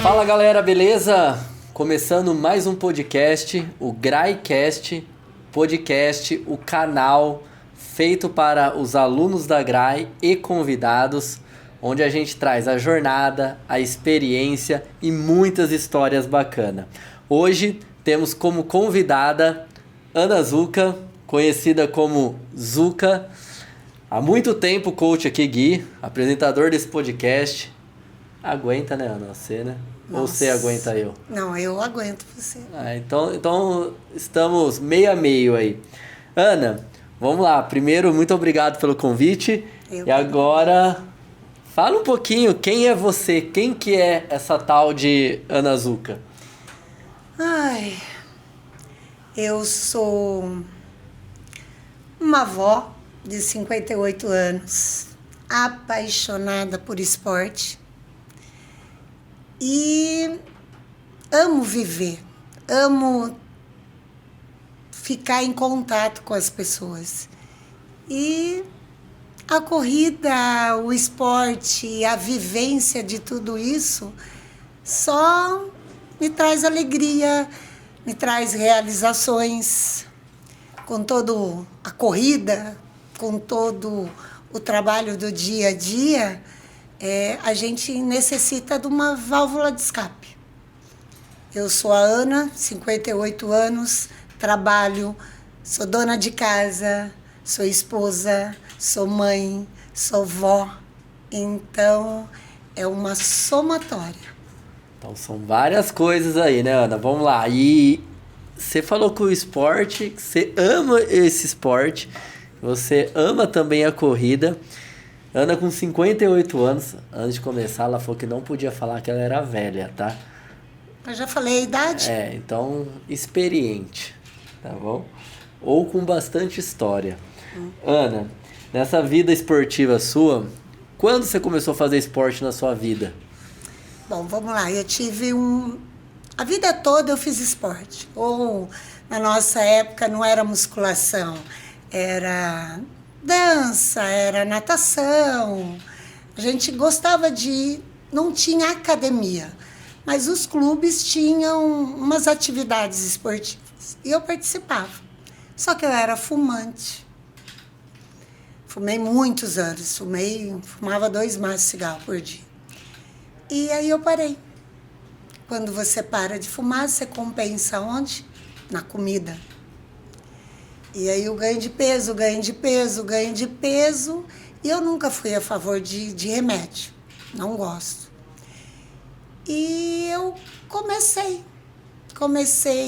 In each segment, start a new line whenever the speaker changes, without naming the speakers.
Fala galera, beleza? Começando mais um podcast, o GRAIcast podcast, o canal feito para os alunos da GRAI e convidados, onde a gente traz a jornada, a experiência e muitas histórias bacanas. Hoje temos como convidada Ana Zucca, conhecida como Zucca. Há muito tempo coach aqui, Gui, apresentador desse podcast. Aguenta, né, Ana? Você, né? Nossa. Ou você aguenta eu?
Não, eu aguento você.
Então estamos meio a meio aí. Ana, vamos lá. Primeiro, muito obrigado pelo convite. E agora, fala um pouquinho, quem é você? Quem que é essa tal de Ana Zucca?
Eu sou uma avó de 58 anos, apaixonada por esporte e amo viver, amo ficar em contato com as pessoas. E a corrida, o esporte, a vivência de tudo isso só me traz alegria, me traz realizações. Com toda a corrida, com todo o trabalho do dia a dia, a gente necessita de uma válvula de escape. Eu sou a Ana, 58 anos, trabalho, sou dona de casa, sou esposa, sou mãe, sou vó. Então, é uma somatória.
Então, são várias coisas aí, né, Ana? Vamos lá. E você falou que o esporte, você ama esse esporte, você ama também a corrida. Ana, com 58 anos, antes de começar, ela falou que não podia falar que ela era velha, tá?
Eu já falei a idade?
Então, experiente, tá bom? Ou com bastante história. Ana, nessa vida esportiva sua, quando você começou a fazer esporte na sua vida?
Bom, vamos lá. Eu tive A vida toda eu fiz esporte. Ou, na nossa época, não era musculação, era dança, era natação. A gente gostava de... Não tinha academia, mas os clubes tinham umas atividades esportivas. E eu participava. Só que eu era fumante. Fumei muitos anos. Fumava 2 maços de cigarro por dia. E aí eu parei. Quando você para de fumar, você compensa onde? Na comida. E aí eu ganho de peso. E eu nunca fui a favor de remédio. Não gosto. E eu comecei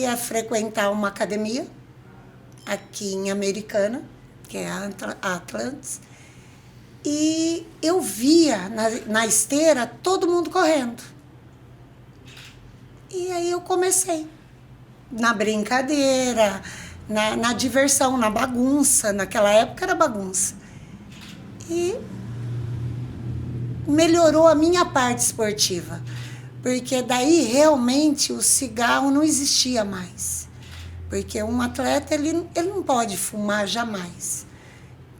a frequentar uma academia aqui em Americana, que é a Atlantis. E eu via na esteira todo mundo correndo. E aí eu comecei, na brincadeira, na diversão, na bagunça. Naquela época era bagunça. E melhorou a minha parte esportiva, porque daí realmente o cigarro não existia mais. Porque um atleta ele não pode fumar jamais.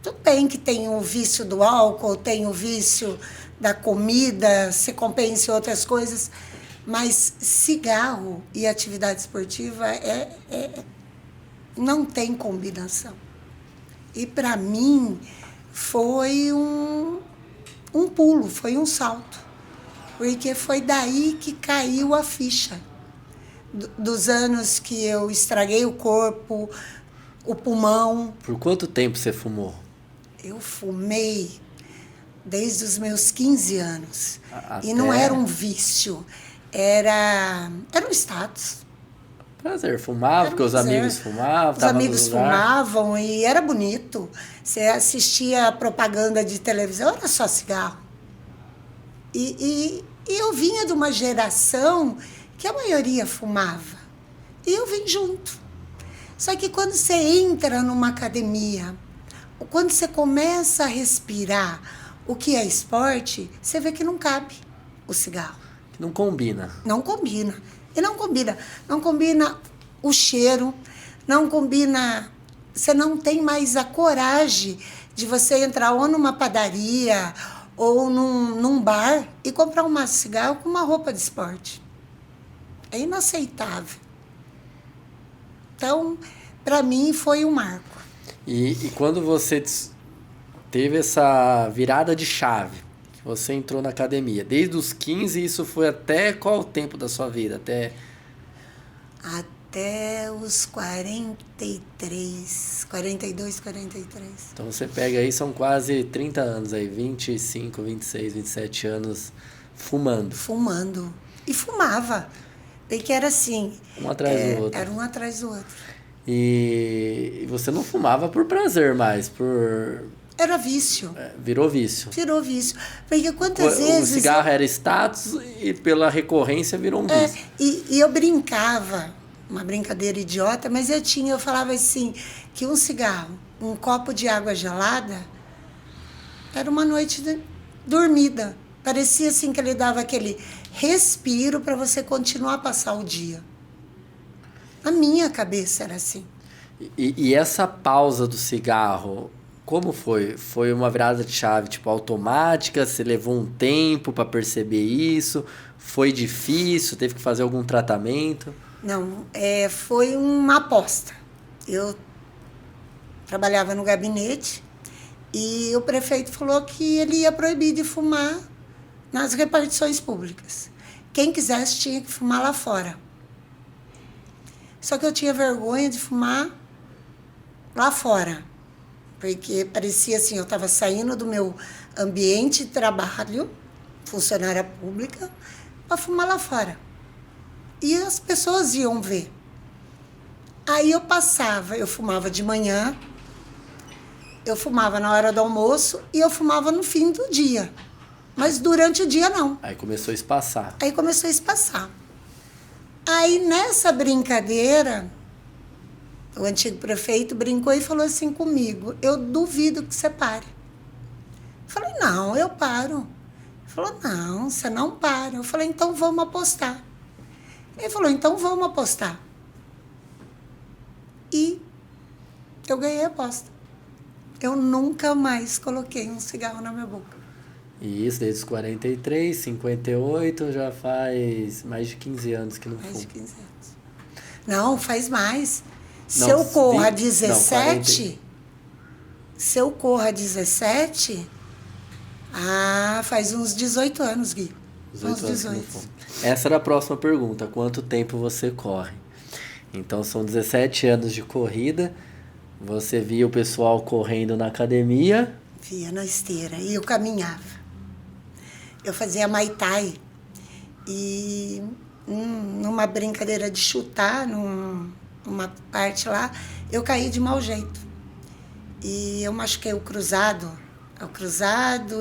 Tudo bem que tem o vício do álcool, tem o vício da comida, se compensa em outras coisas, mas cigarro e atividade esportiva não tem combinação. E para mim foi um pulo, foi um salto, porque foi daí que caiu a ficha. Dos anos que eu estraguei o corpo, o pulmão.
Por quanto tempo você fumou?
Eu fumei desde os meus 15 anos. E não era um vício, era um status.
Prazer, fumava, porque os amigos fumavam.
Os amigos fumavam e era bonito. Você assistia a propaganda de televisão, era só cigarro. E eu vinha de uma geração que a maioria fumava. E eu vim junto. Só que quando você entra numa academia, quando você começa a respirar o que é esporte, você vê que não cabe o cigarro.
Não combina.
Não combina. E não combina. Não combina o cheiro, não combina... Você não tem mais a coragem de você entrar ou numa padaria ou num bar e comprar um maço de cigarro com uma roupa de esporte. É inaceitável. Então, para mim, foi um marco.
E quando você teve essa virada de chave, que você entrou na academia, desde os 15, isso foi até qual tempo da sua vida?
Até os 43, 42, 43.
Então você pega aí, são quase 30 anos aí, 25, 26, 27 anos fumando.
Fumando. E fumava. Porque era assim.
Um atrás do outro.
Era um atrás do outro.
E você não fumava por prazer mais, por...
Era vício.
Virou vício.
Virou vício. Porque quantas vezes...
O cigarro era status e pela recorrência virou um vício.
E eu brincava, uma brincadeira idiota, mas eu falava assim, que um cigarro, um copo de água gelada, era uma noite dormida. Parecia assim que ele dava aquele respiro para você continuar a passar o dia. Na minha cabeça era assim.
E essa pausa do cigarro, como foi? Foi uma virada de chave, tipo, automática? Você levou um tempo para perceber isso? Foi difícil? Teve que fazer algum tratamento?
Não, foi uma aposta. Eu trabalhava no gabinete e o prefeito falou que ele ia proibir de fumar nas repartições públicas. Quem quisesse tinha que fumar lá fora. Só que eu tinha vergonha de fumar lá fora, porque parecia assim, eu estava saindo do meu ambiente de trabalho, funcionária pública, para fumar lá fora. E as pessoas iam ver. Aí eu fumava de manhã, eu fumava na hora do almoço e eu fumava no fim do dia. Mas durante o dia não.
Aí começou a espaçar.
Aí nessa brincadeira, o antigo prefeito brincou e falou assim comigo, eu duvido que você pare. Eu falei, não, eu paro. Ele falou, não, você não para. Eu falei, então vamos apostar. Ele falou, então vamos apostar. E eu ganhei a aposta. Eu nunca mais coloquei um cigarro na minha boca.
E isso desde os 43, 58, já faz mais de 15 anos que não fumo.
Mais de 15 anos. Não, faz mais.
Não,
Se eu corro a
17...
se eu corro a 17, faz uns 18 anos, Gui.
18 anos que não fumo. Essa era a próxima pergunta. Quanto tempo você corre? Então, são 17 anos de corrida. Você via o pessoal correndo na academia?
Via na esteira. E eu caminhava. Eu fazia Muay Thai. E numa brincadeira de chutar, numa parte lá, eu caí de mau jeito. E eu machuquei o cruzado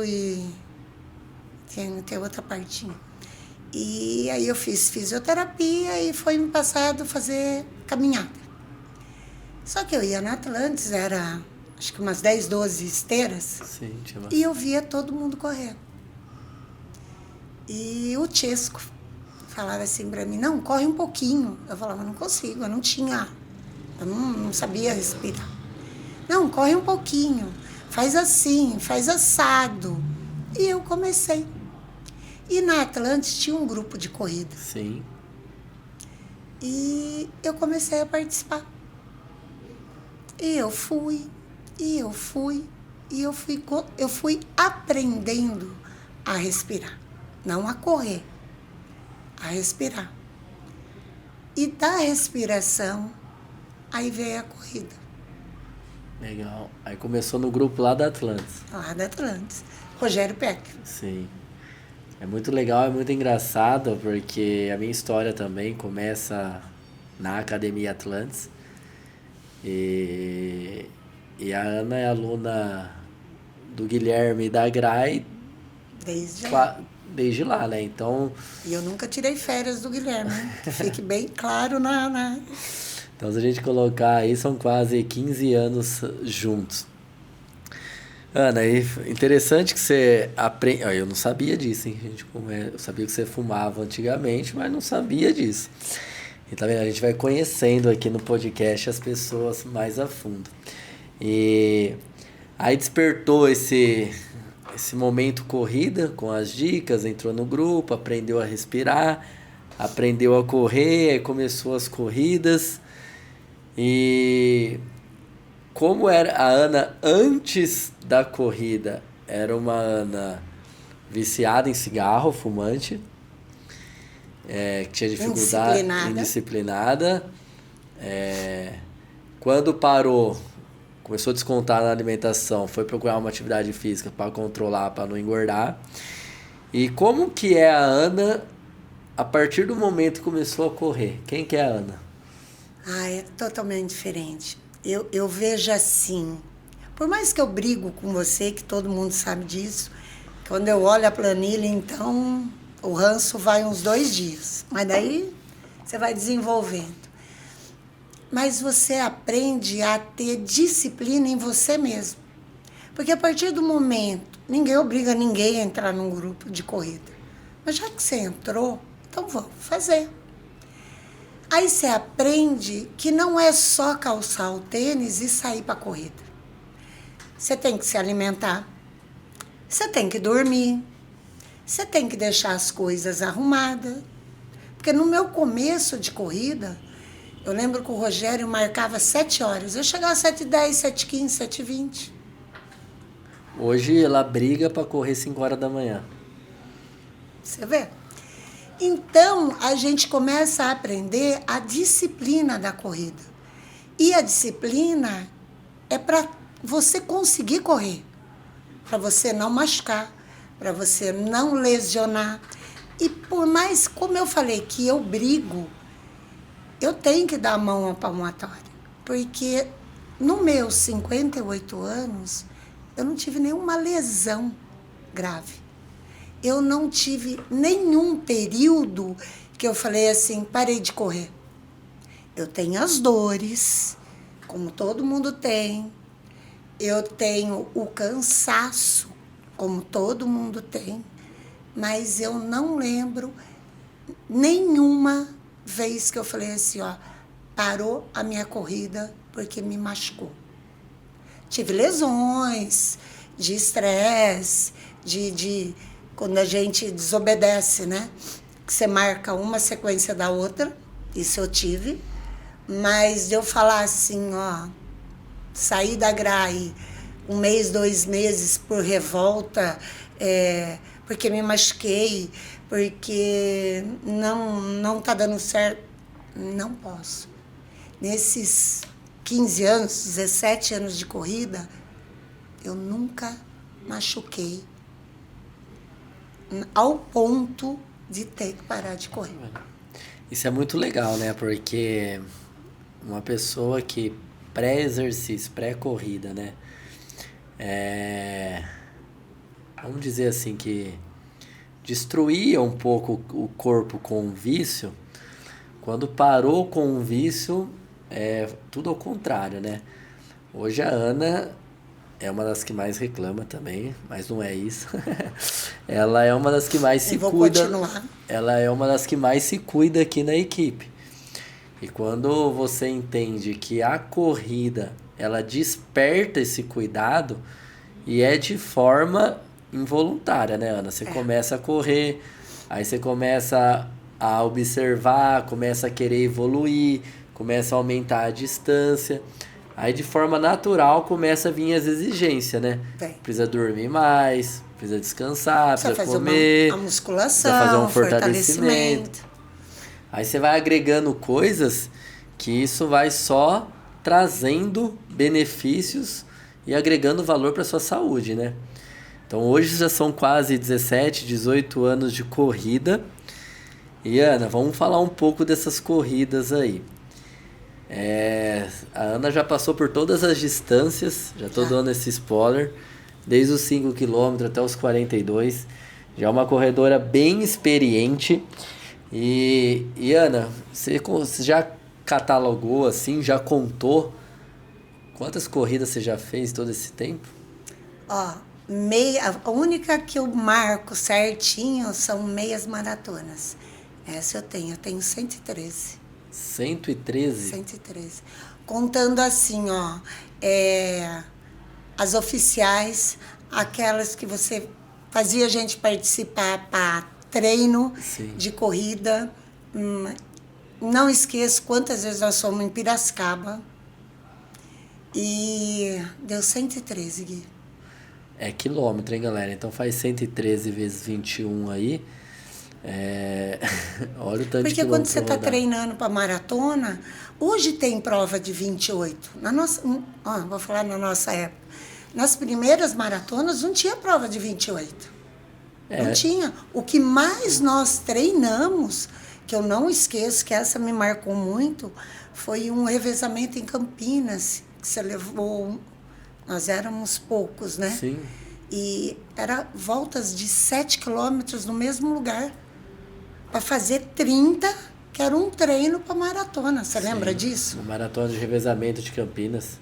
e tem outra partinha. E aí eu fiz fisioterapia e foi me passado fazer caminhada. Só que eu ia na Atlantis, era acho que umas 10, 12 esteiras.
Sim, tinha
e eu via todo mundo correndo. E o Chesco falava assim para mim, não, corre um pouquinho. Eu falava, não consigo, eu não sabia respirar. Não, corre um pouquinho, faz assim, faz assado. E eu comecei. E na Atlantis tinha um grupo de corrida.
Sim.
E eu comecei a participar. E eu fui aprendendo a respirar. Não a correr, a respirar. E da respiração, aí veio a corrida.
Legal. Aí começou no grupo lá da Atlantis.
Lá da Atlantis. Rogério Peck.
Sim. É muito legal, é muito engraçado, porque a minha história também começa na Academia Atlantis. E a Ana é aluna do Guilherme e da Grai desde lá, né? Então...
E eu nunca tirei férias do Guilherme, hein? Que fique bem claro na...
Então, se a gente colocar aí, são quase 15 anos juntos. Ana, interessante que você aprende... Eu não sabia disso, hein, gente? Eu sabia que você fumava antigamente, mas não sabia disso. E tá vendo? A gente vai conhecendo aqui no podcast as pessoas mais a fundo. E aí despertou esse momento corrida com as dicas, entrou no grupo, aprendeu a respirar. aprendeu a correr, aí começou as corridas. E como era a Ana antes da corrida? Era uma Ana viciada em cigarro, fumante, que tinha dificuldade, indisciplinada. Quando parou, começou a descontar na alimentação, foi procurar uma atividade física para controlar, para não engordar. E como que é a Ana a partir do momento que começou a correr? Quem que é a Ana?
É totalmente diferente. Eu vejo assim, por mais que eu brigo com você, que todo mundo sabe disso, quando eu olho a planilha, então o ranço vai uns 2 dias. Mas daí você vai desenvolvendo. Mas você aprende a ter disciplina em você mesmo. Porque a partir do momento, ninguém obriga ninguém a entrar num grupo de corrida. Mas já que você entrou, então vamos fazer. Aí você aprende que não é só calçar o tênis e sair para a corrida. Você tem que se alimentar, você tem que dormir, você tem que deixar as coisas arrumadas. Porque no meu começo de corrida, eu lembro que o Rogério marcava 7 horas. Eu chegava às 7h10, 7h15, 7h20.
Hoje ela briga para correr 5 horas da manhã.
Você vê? Então, a gente começa a aprender a disciplina da corrida. E a disciplina é para você conseguir correr, para você não machucar, para você não lesionar. E por mais, como eu falei, que eu brigo, eu tenho que dar a mão à palmatória. Porque nos meus 58 anos, eu não tive nenhuma lesão grave. Eu não tive nenhum período que eu falei assim, parei de correr. Eu tenho as dores, como todo mundo tem. Eu tenho o cansaço, como todo mundo tem. Mas eu não lembro nenhuma vez que eu falei assim, parou a minha corrida porque me machucou. Tive lesões de estresse, de quando a gente desobedece, né? Que você marca uma sequência da outra, isso eu tive. Mas de eu falar assim, sair da GRAI 1 mês, 2 meses por revolta, porque me machuquei, porque não tá dando certo, não posso. Nesses 15 anos, 17 anos de corrida, eu nunca machuquei ao ponto de ter que parar de correr.
Isso é muito legal, né? Porque uma pessoa que pré-exercício, pré-corrida, né? Vamos dizer assim, que destruía um pouco o corpo com o vício. Quando parou com o vício, tudo ao contrário, né? Hoje a Ana é uma das que mais reclama também, mas não é isso. Ela é uma das que mais se cuida.
Continuar.
Ela é uma das que mais se cuida aqui na equipe. E quando você entende que a corrida, ela desperta esse cuidado e é de forma involuntária, né, Ana? Você começa a correr, aí você começa a observar, começa a querer evoluir, começa a aumentar a distância. Aí, de forma natural, começa a vir as exigências, né? Precisa dormir mais, precisa descansar, precisa comer.
A musculação,
precisa fazer um fortalecimento. Aí você vai agregando coisas que isso vai só trazendo benefícios e agregando valor para sua saúde, né? Então, hoje já são quase 17, 18 anos de corrida. E, Ana, vamos falar um pouco dessas corridas aí. A Ana já passou por todas as distâncias, já estou dando esse spoiler, desde os 5 km até os 42. Já é uma corredora bem experiente. E Ana, você já catalogou assim, já contou quantas corridas você já fez todo esse tempo?
A única que eu marco certinho são meias maratonas. Essa eu tenho 113.
113?
113. Contando assim, as oficiais, aquelas que você fazia a gente participar para treino de corrida, Não esqueço quantas vezes nós fomos em Piracicaba e deu 113, Gui.
É quilômetro, hein, galera? Então faz 113 vezes 21 aí. Olha o tanto de
Porque quando
quilômetros
você
pra
está
rodar.
treinando para maratona, hoje tem prova de 28. Vou falar na nossa época. Nas primeiras maratonas não tinha prova de 28. Não tinha. O que mais nós treinamos, que eu não esqueço, que essa me marcou muito, foi um revezamento em Campinas, que você levou. Nós éramos poucos, né?
Sim.
E era voltas de 7 quilômetros no mesmo lugar. Para fazer 30, que era um treino para maratona. Você lembra disso?
O maratona de revezamento de Campinas.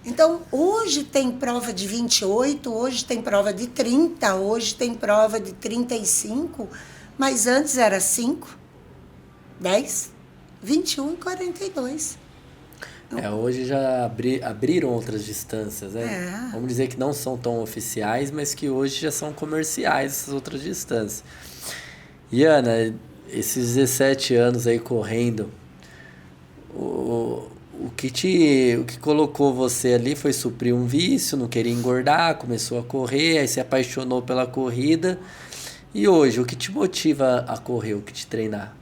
Então, hoje tem prova de 28, hoje tem prova de 30, hoje tem prova de 35, mas antes era 5, 10, 21 e 42.
Hoje já abriram outras distâncias, né?
É.
Vamos dizer que não são tão oficiais, mas que hoje já são comerciais essas outras distâncias. E Ana, esses 17 anos aí correndo, o que colocou você ali foi suprir um vício, não queria engordar, começou a correr, aí se apaixonou pela corrida. E hoje, o que te motiva a correr, o que te treinar?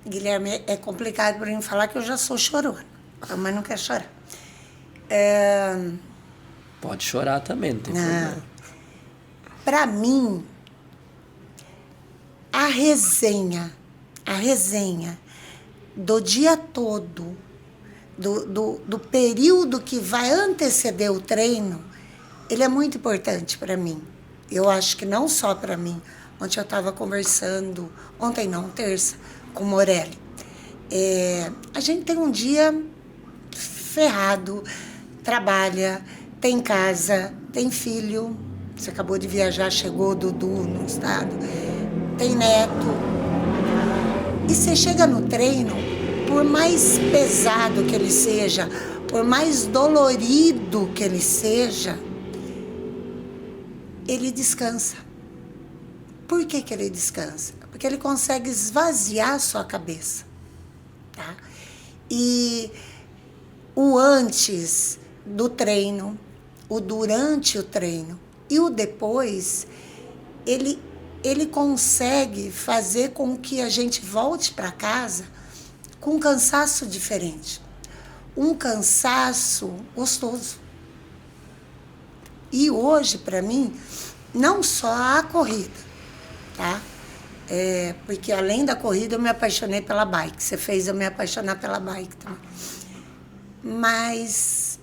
Guilherme, é complicado para mim falar que eu já sou chorona, mas não quero chorar.
Pode chorar também, não tem problema.
Para mim, a resenha do dia todo, do período que vai anteceder o treino, ele é muito importante para mim. Eu acho que não só para mim. Ontem eu estava conversando, terça, com o Morelli. A gente tem um dia ferrado, trabalha, tem casa, tem filho. Você acabou de viajar, chegou o Dudu no estado, tem neto. E você chega no treino, por mais pesado que ele seja, por mais dolorido que ele seja, ele descansa. Por que ele descansa? Porque ele consegue esvaziar a sua cabeça. Tá? E o antes do treino, o durante o treino e o depois, ele consegue fazer com que a gente volte para casa com um cansaço diferente. Um cansaço gostoso. E hoje, para mim, não só a corrida, tá? Porque além da corrida eu me apaixonei pela bike. Você fez eu me apaixonar pela bike também. Mas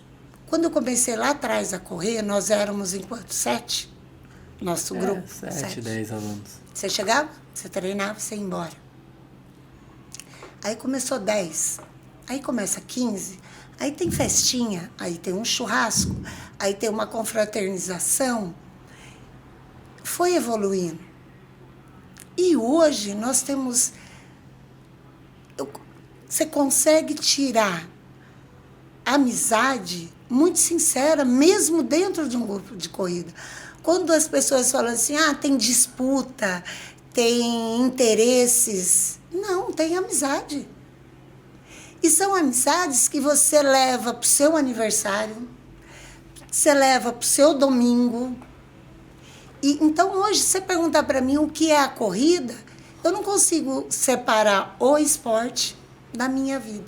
quando eu comecei lá atrás a correr, nós éramos em quanto? 7? Nosso grupo?
7, 10 alunos.
Você chegava, você treinava, você ia embora. Aí começou 10, aí começa 15, aí tem festinha, aí tem um churrasco, aí tem uma confraternização. Foi evoluindo. E hoje nós temos... Você consegue tirar amizade muito sincera, mesmo dentro de um grupo de corrida. Quando as pessoas falam assim, tem disputa, tem interesses. Não, tem amizade. E são amizades que você leva para o seu aniversário, você leva para o seu domingo. E, então, hoje, se você perguntar para mim o que é a corrida, eu não consigo separar o esporte da minha vida.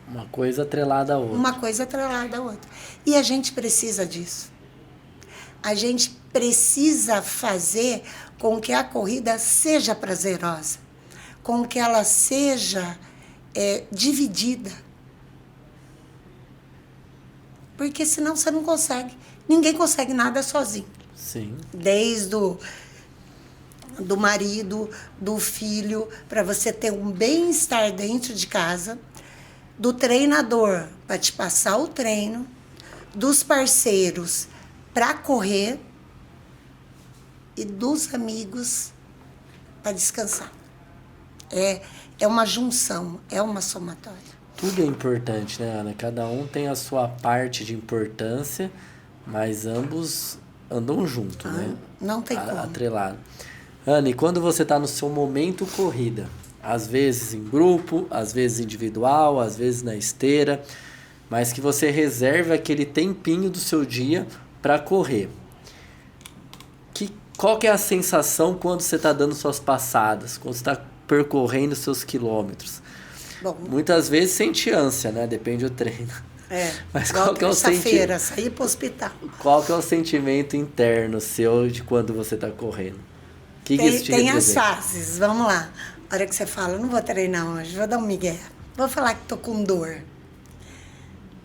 Uma coisa atrelada à outra.
Uma coisa atrelada à outra. E a gente precisa disso. A gente precisa fazer com que a corrida seja prazerosa, com que ela seja dividida. Porque senão você não consegue. Ninguém consegue nada sozinho.
Sim.
Desde do marido, do filho, para você ter um bem-estar dentro de casa, do treinador para te passar o treino, dos parceiros para correr e dos amigos para descansar. É uma junção, é uma somatória.
Tudo é importante, né, Ana? Cada um tem a sua parte de importância, mas ambos andam juntos, né?
Não tem como.
Atrelado. Ana, e quando você está no seu momento corrida, às vezes em grupo, às vezes individual, às vezes na esteira, mas que você reserva aquele tempinho do seu dia para correr. Qual que é a sensação quando você está dando suas passadas, quando você está percorrendo seus quilômetros?
Bom,
Muitas vezes sente ânsia, né? Depende do treino. Mas
igual
qual que é o
terça-feira, sair para o hospital.
Qual que é o sentimento interno seu de quando você está correndo? O que isso te
Tem as
representa?
fases, vamos lá. A hora que você fala, eu não vou treinar hoje, vou dar um migué. Vou falar que tô com dor.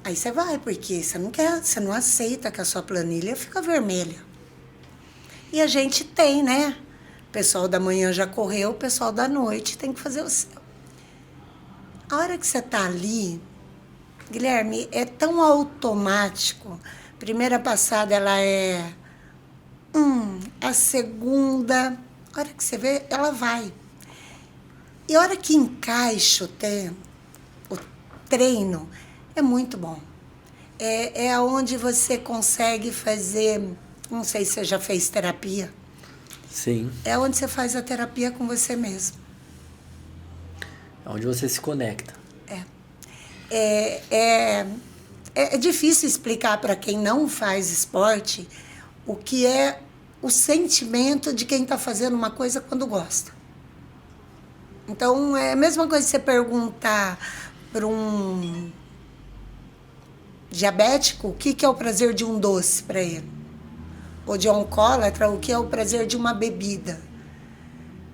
Aí você vai, porque você não quer, você não aceita que a sua planilha fica vermelha. E a gente tem, né? O pessoal da manhã já correu, o pessoal da noite tem que fazer o seu. A hora que você tá ali, Guilherme, é tão automático. Primeira passada, ela é... a segunda, a hora que você vê, ela vai. E a hora que encaixa o treino, é muito bom. É onde você consegue fazer... Não sei se você já fez terapia.
Sim.
É onde você faz a terapia com você mesmo.
É onde você se conecta.
É difícil explicar para quem não faz esporte o que é o sentimento de quem está fazendo uma coisa quando gosta. Então, é a mesma coisa que você perguntar para um diabético o que é o prazer de um doce para ele. Ou de um alcoólatra, o que é o prazer de uma bebida.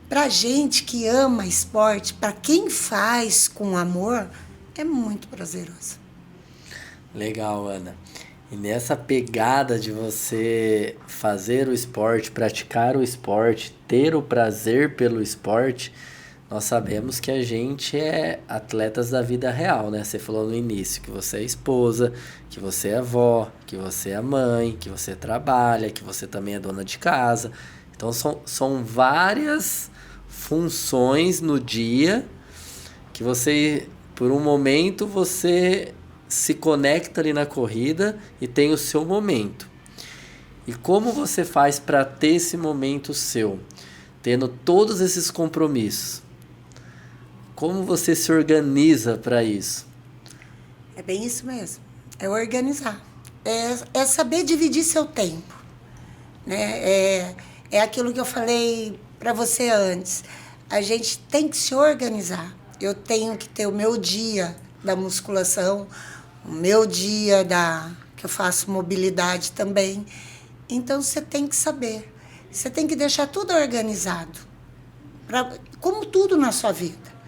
Para gente que ama esporte, para quem faz com amor, é muito prazeroso.
Legal, Ana. E nessa pegada de você fazer o esporte, praticar o esporte, ter o prazer pelo esporte, nós sabemos que a gente é atletas da vida real, né? Você falou no início que você é esposa, que você é avó, que você é mãe, que você trabalha, que você também é dona de casa. Então são várias funções no dia que você, por um momento, você se conecta ali na corrida e tem o seu momento. E como você faz para ter esse momento seu, tendo todos esses compromissos? Como você se organiza para isso?
É bem isso mesmo. É organizar. É saber dividir seu tempo. Né? É aquilo que eu falei para você antes. A gente tem que se organizar. Eu tenho que ter o meu dia da musculação, o meu dia que eu faço mobilidade também. Então, você tem que saber. Você tem que deixar tudo organizado. Como tudo na sua vida.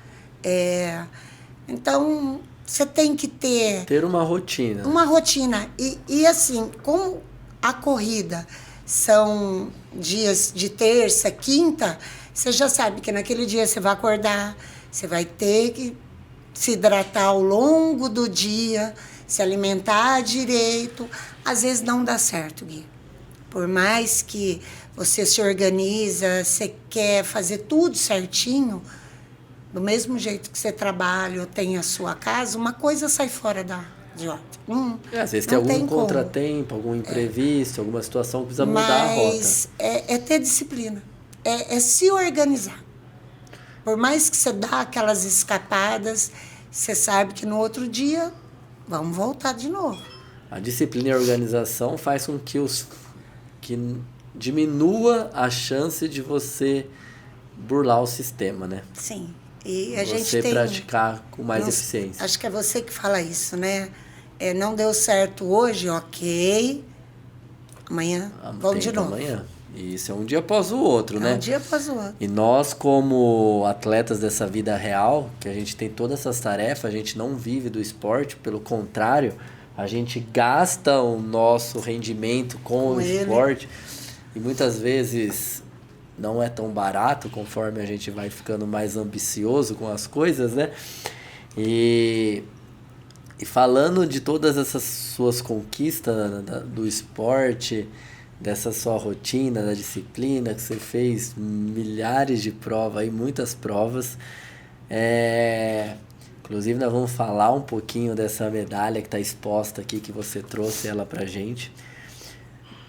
Então, você tem que ter
uma rotina.
Uma rotina. E assim, como a corrida são dias de terça, quinta, você já sabe que naquele dia você vai acordar, você vai ter que se hidratar ao longo do dia, se alimentar direito. Às vezes não dá certo, Gui. Por mais que você se organiza, você quer fazer tudo certinho, do mesmo jeito que você trabalha ou tem a sua casa, uma coisa sai fora de outra.
Às vezes tem algum contratempo, algum imprevisto, alguma situação que precisa mudar a rota.
Mas é ter disciplina, é se organizar. Por mais que você dá aquelas escapadas, você sabe que no outro dia vamos voltar de novo.
A disciplina e a organização faz com que diminua a chance de você burlar o sistema, né?
Sim. E a
você
gente tem,
praticar com mais eficiência.
Acho que é você que fala isso, né? Não deu certo hoje, ok. Amanhã vamos de novo.
Amanhã. E isso é um dia após o outro, né?
Um dia após o outro.
E nós, como atletas dessa vida real, que a gente tem todas essas tarefas, a gente não vive do esporte, pelo contrário, a gente gasta o nosso rendimento com o esporte. E muitas vezes não é tão barato, conforme a gente vai ficando mais ambicioso com as coisas, né? E falando de todas essas suas conquistas do esporte, dessa sua rotina, da disciplina, que você fez milhares de provas, muitas provas. Inclusive, nós vamos falar um pouquinho dessa medalha que está exposta aqui, que você trouxe ela pra gente.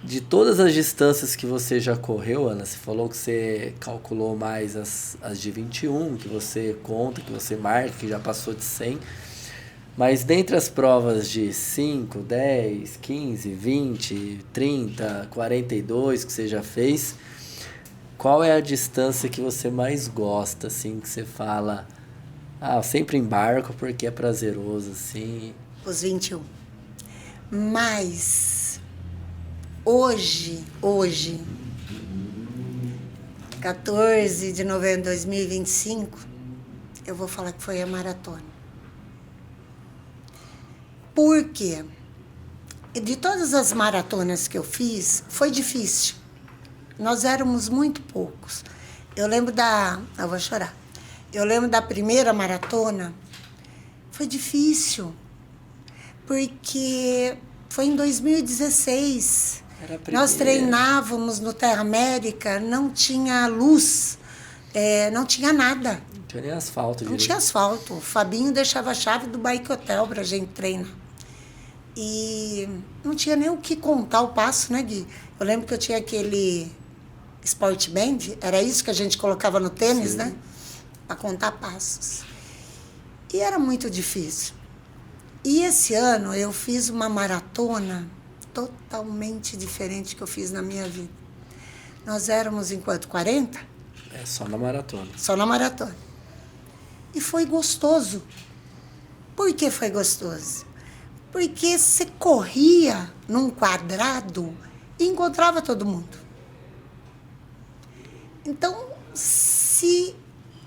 De todas as distâncias que você já correu, Ana, você falou que você calculou mais as de 21, que você conta, que você marca, que já passou de 100. Mas dentre as provas de 5, 10, 15, 20, 30, 42 que você já fez, qual é a distância que você mais gosta, assim, que você fala, eu sempre embarco porque é prazeroso, assim?
Os 21. Mas hoje, 14 de novembro de 2025, eu vou falar que foi a maratona. Por quê? De todas as maratonas que eu fiz, foi difícil. Nós éramos muito poucos. Eu vou chorar. Eu lembro da primeira maratona, foi difícil, porque foi em 2016.
Era a primeira.
Nós treinávamos no Terra América, não tinha luz, não tinha nada.
Não tinha nem asfalto.
Não tinha asfalto. O Fabinho deixava a chave do Bike Hotel pra gente treinar. E não tinha nem o que contar o passo, né, Gui? Eu lembro que eu tinha aquele Sport Band, era isso que a gente colocava no tênis, sim, né? Para contar passos. E era muito difícil. E esse ano eu fiz uma maratona totalmente diferente que eu fiz na minha vida. Nós éramos em quanto? 40?
Só na maratona.
Só na maratona. E foi gostoso. Por que foi gostoso? Porque você corria num quadrado e encontrava todo mundo. Então, se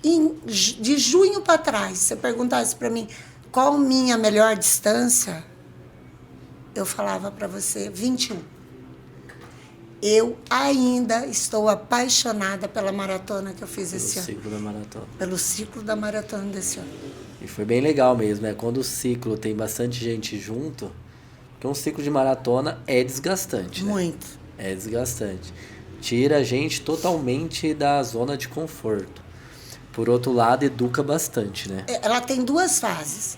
de junho para trás você perguntasse para mim qual minha melhor distância, eu falava para você 21. Eu ainda estou apaixonada pela maratona que eu fiz esse ano.
Pelo ciclo da maratona.
Pelo ciclo da maratona desse ano.
E foi bem legal mesmo, quando o ciclo tem bastante gente junto, porque um ciclo de maratona é desgastante, né?
Muito.
É desgastante. Tira a gente totalmente da zona de conforto. Por outro lado, educa bastante, né?
Ela tem duas fases.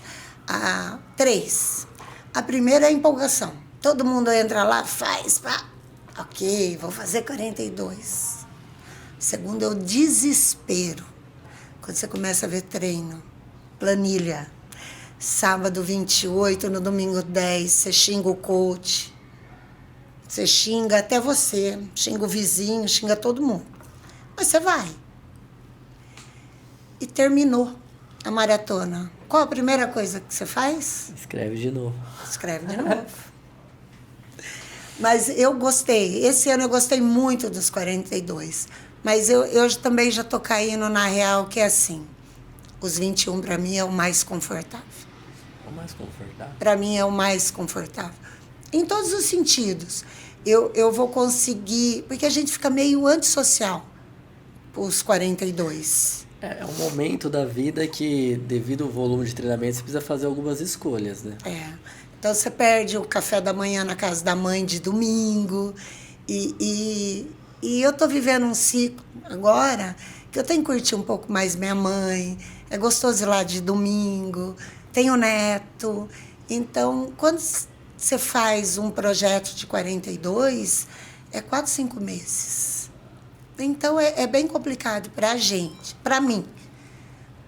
3. A primeira é a empolgação. Todo mundo entra lá, faz, pá. Ok, vou fazer 42. A segunda é o desespero. Quando você começa a ver treino, planilha. Sábado 28, no domingo 10, você xinga o coach. Você xinga até você, xinga o vizinho, xinga todo mundo. Mas você vai. E terminou a maratona. Qual a primeira coisa que você faz?
Escreve de novo.
Escreve de novo. Mas eu gostei. Esse ano eu gostei muito dos 42. Mas eu também já estou caindo na real, que é assim. Os 21 para mim é o mais confortável.
O mais confortável? Para
mim é o mais confortável. Em todos os sentidos. Eu vou conseguir... Porque a gente fica meio antissocial os 42.
É um momento da vida que, devido ao volume de treinamento, você precisa fazer algumas escolhas, né?
Então, você perde o café da manhã na casa da mãe de domingo. E eu estou vivendo um ciclo agora que eu tenho que curtir um pouco mais minha mãe. É gostoso ir lá de domingo. Tenho neto. Então, quando você faz um projeto de 42, é 4, 5 meses. Então, é bem complicado para a gente, para mim.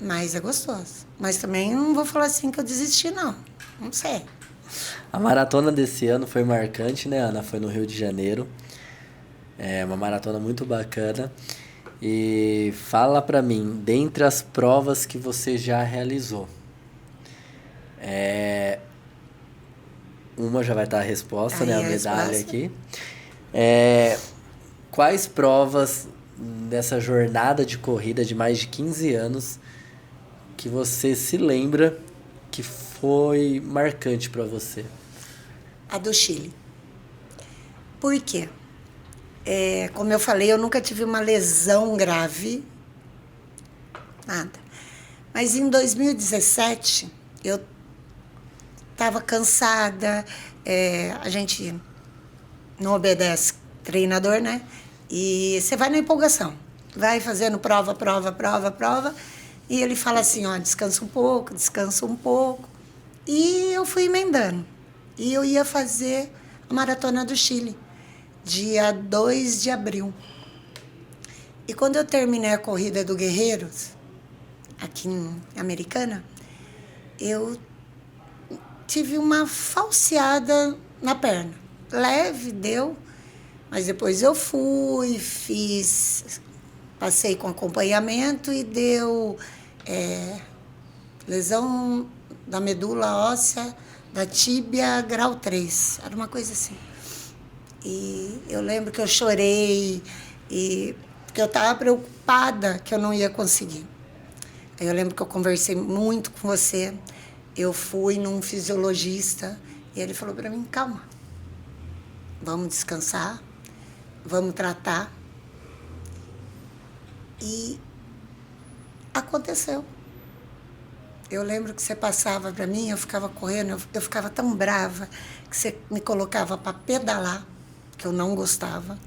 Mas é gostoso. Mas também não vou falar assim que eu desisti, não. Não sei.
A maratona desse ano foi marcante, né, Ana? Foi no Rio de Janeiro. É uma maratona muito bacana. E fala pra mim, dentre as provas que você já realizou, uma já vai estar a resposta, né? A medalha aqui. Quais provas dessa jornada de corrida de mais de 15 anos que você se lembra que foi marcante para você?
A do Chile. Por quê? Como eu falei, eu nunca tive uma lesão grave. Nada. Mas em 2017, eu estava cansada. A gente não obedece treinador, né? E você vai na empolgação. Vai fazendo prova. E ele fala assim, descansa um pouco. E eu fui emendando. E eu ia fazer a Maratona do Chile, dia 2 de abril. E quando eu terminei a corrida do Guerreiros, aqui em Americana, eu tive uma falseada na perna. Leve, deu, mas depois eu fui, passei com acompanhamento e deu lesão da medula óssea da tíbia grau 3, era uma coisa assim. E eu lembro que eu chorei, porque eu estava preocupada que eu não ia conseguir. Aí eu lembro que eu conversei muito com você, eu fui num fisiologista e ele falou para mim, calma, vamos descansar, vamos tratar. E aconteceu. Eu lembro que você passava para mim, eu ficava correndo, eu ficava tão brava que você me colocava para pedalar, que eu não gostava.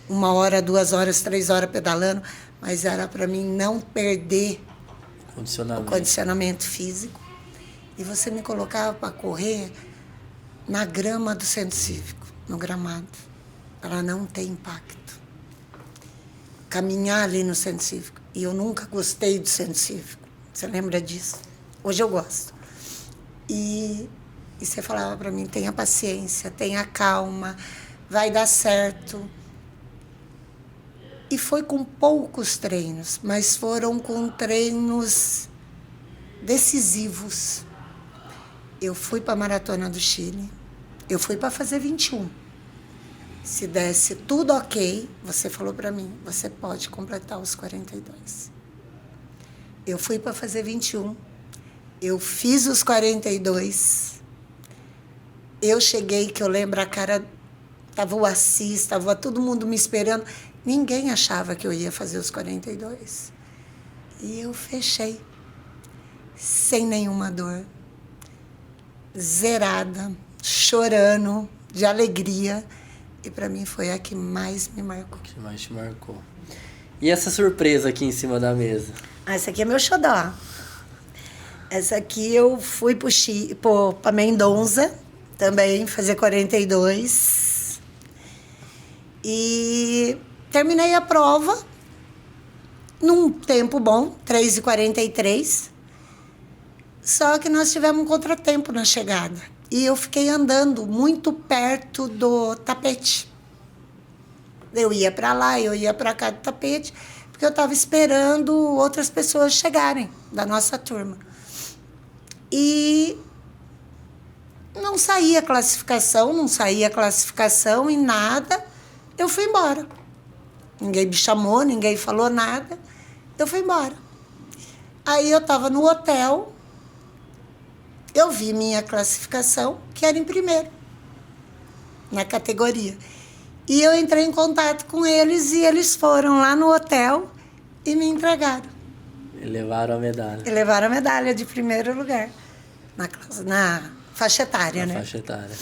1 hora, 2 horas, 3 horas pedalando, mas era para mim não perder o condicionamento físico. E você me colocava para correr na grama do centro cívico, no gramado, para não ter impacto. Caminhar ali no centro cívico. E eu nunca gostei do centro cívico. Você lembra disso? Hoje eu gosto. E você falava para mim, tenha paciência, tenha calma, vai dar certo. E foi com poucos treinos, mas foram com treinos decisivos. Eu fui para a Maratona do Chile, eu fui para fazer 21. Se desse tudo ok, você falou para mim, você pode completar os 42. Eu fui para fazer 21, eu fiz os 42, eu cheguei, que eu lembro a cara, estava o Assis, estava todo mundo me esperando, ninguém achava que eu ia fazer os 42. E eu fechei, sem nenhuma dor, zerada, chorando, de alegria. E para mim foi a que mais me marcou.
Que mais te marcou. E essa surpresa aqui em cima da mesa?
Essa aqui é meu xodó. Essa aqui eu fui para Mendonça também, fazer 42. E terminei a prova num tempo bom, 3h43. Só que nós tivemos um contratempo na chegada. E eu fiquei andando muito perto do tapete. Eu ia para lá, eu ia para cá do tapete, porque eu estava esperando outras pessoas chegarem da nossa turma. E não saía classificação e nada. Eu fui embora. Ninguém me chamou, ninguém falou nada. Eu fui embora. Aí eu estava no hotel, eu vi minha classificação, que era em primeiro, na categoria. E eu entrei em contato com eles e eles foram lá no hotel e me entregaram.
E levaram a medalha.
E levaram a medalha de primeiro lugar, na faixa etária,
na
né?
Faixa etária.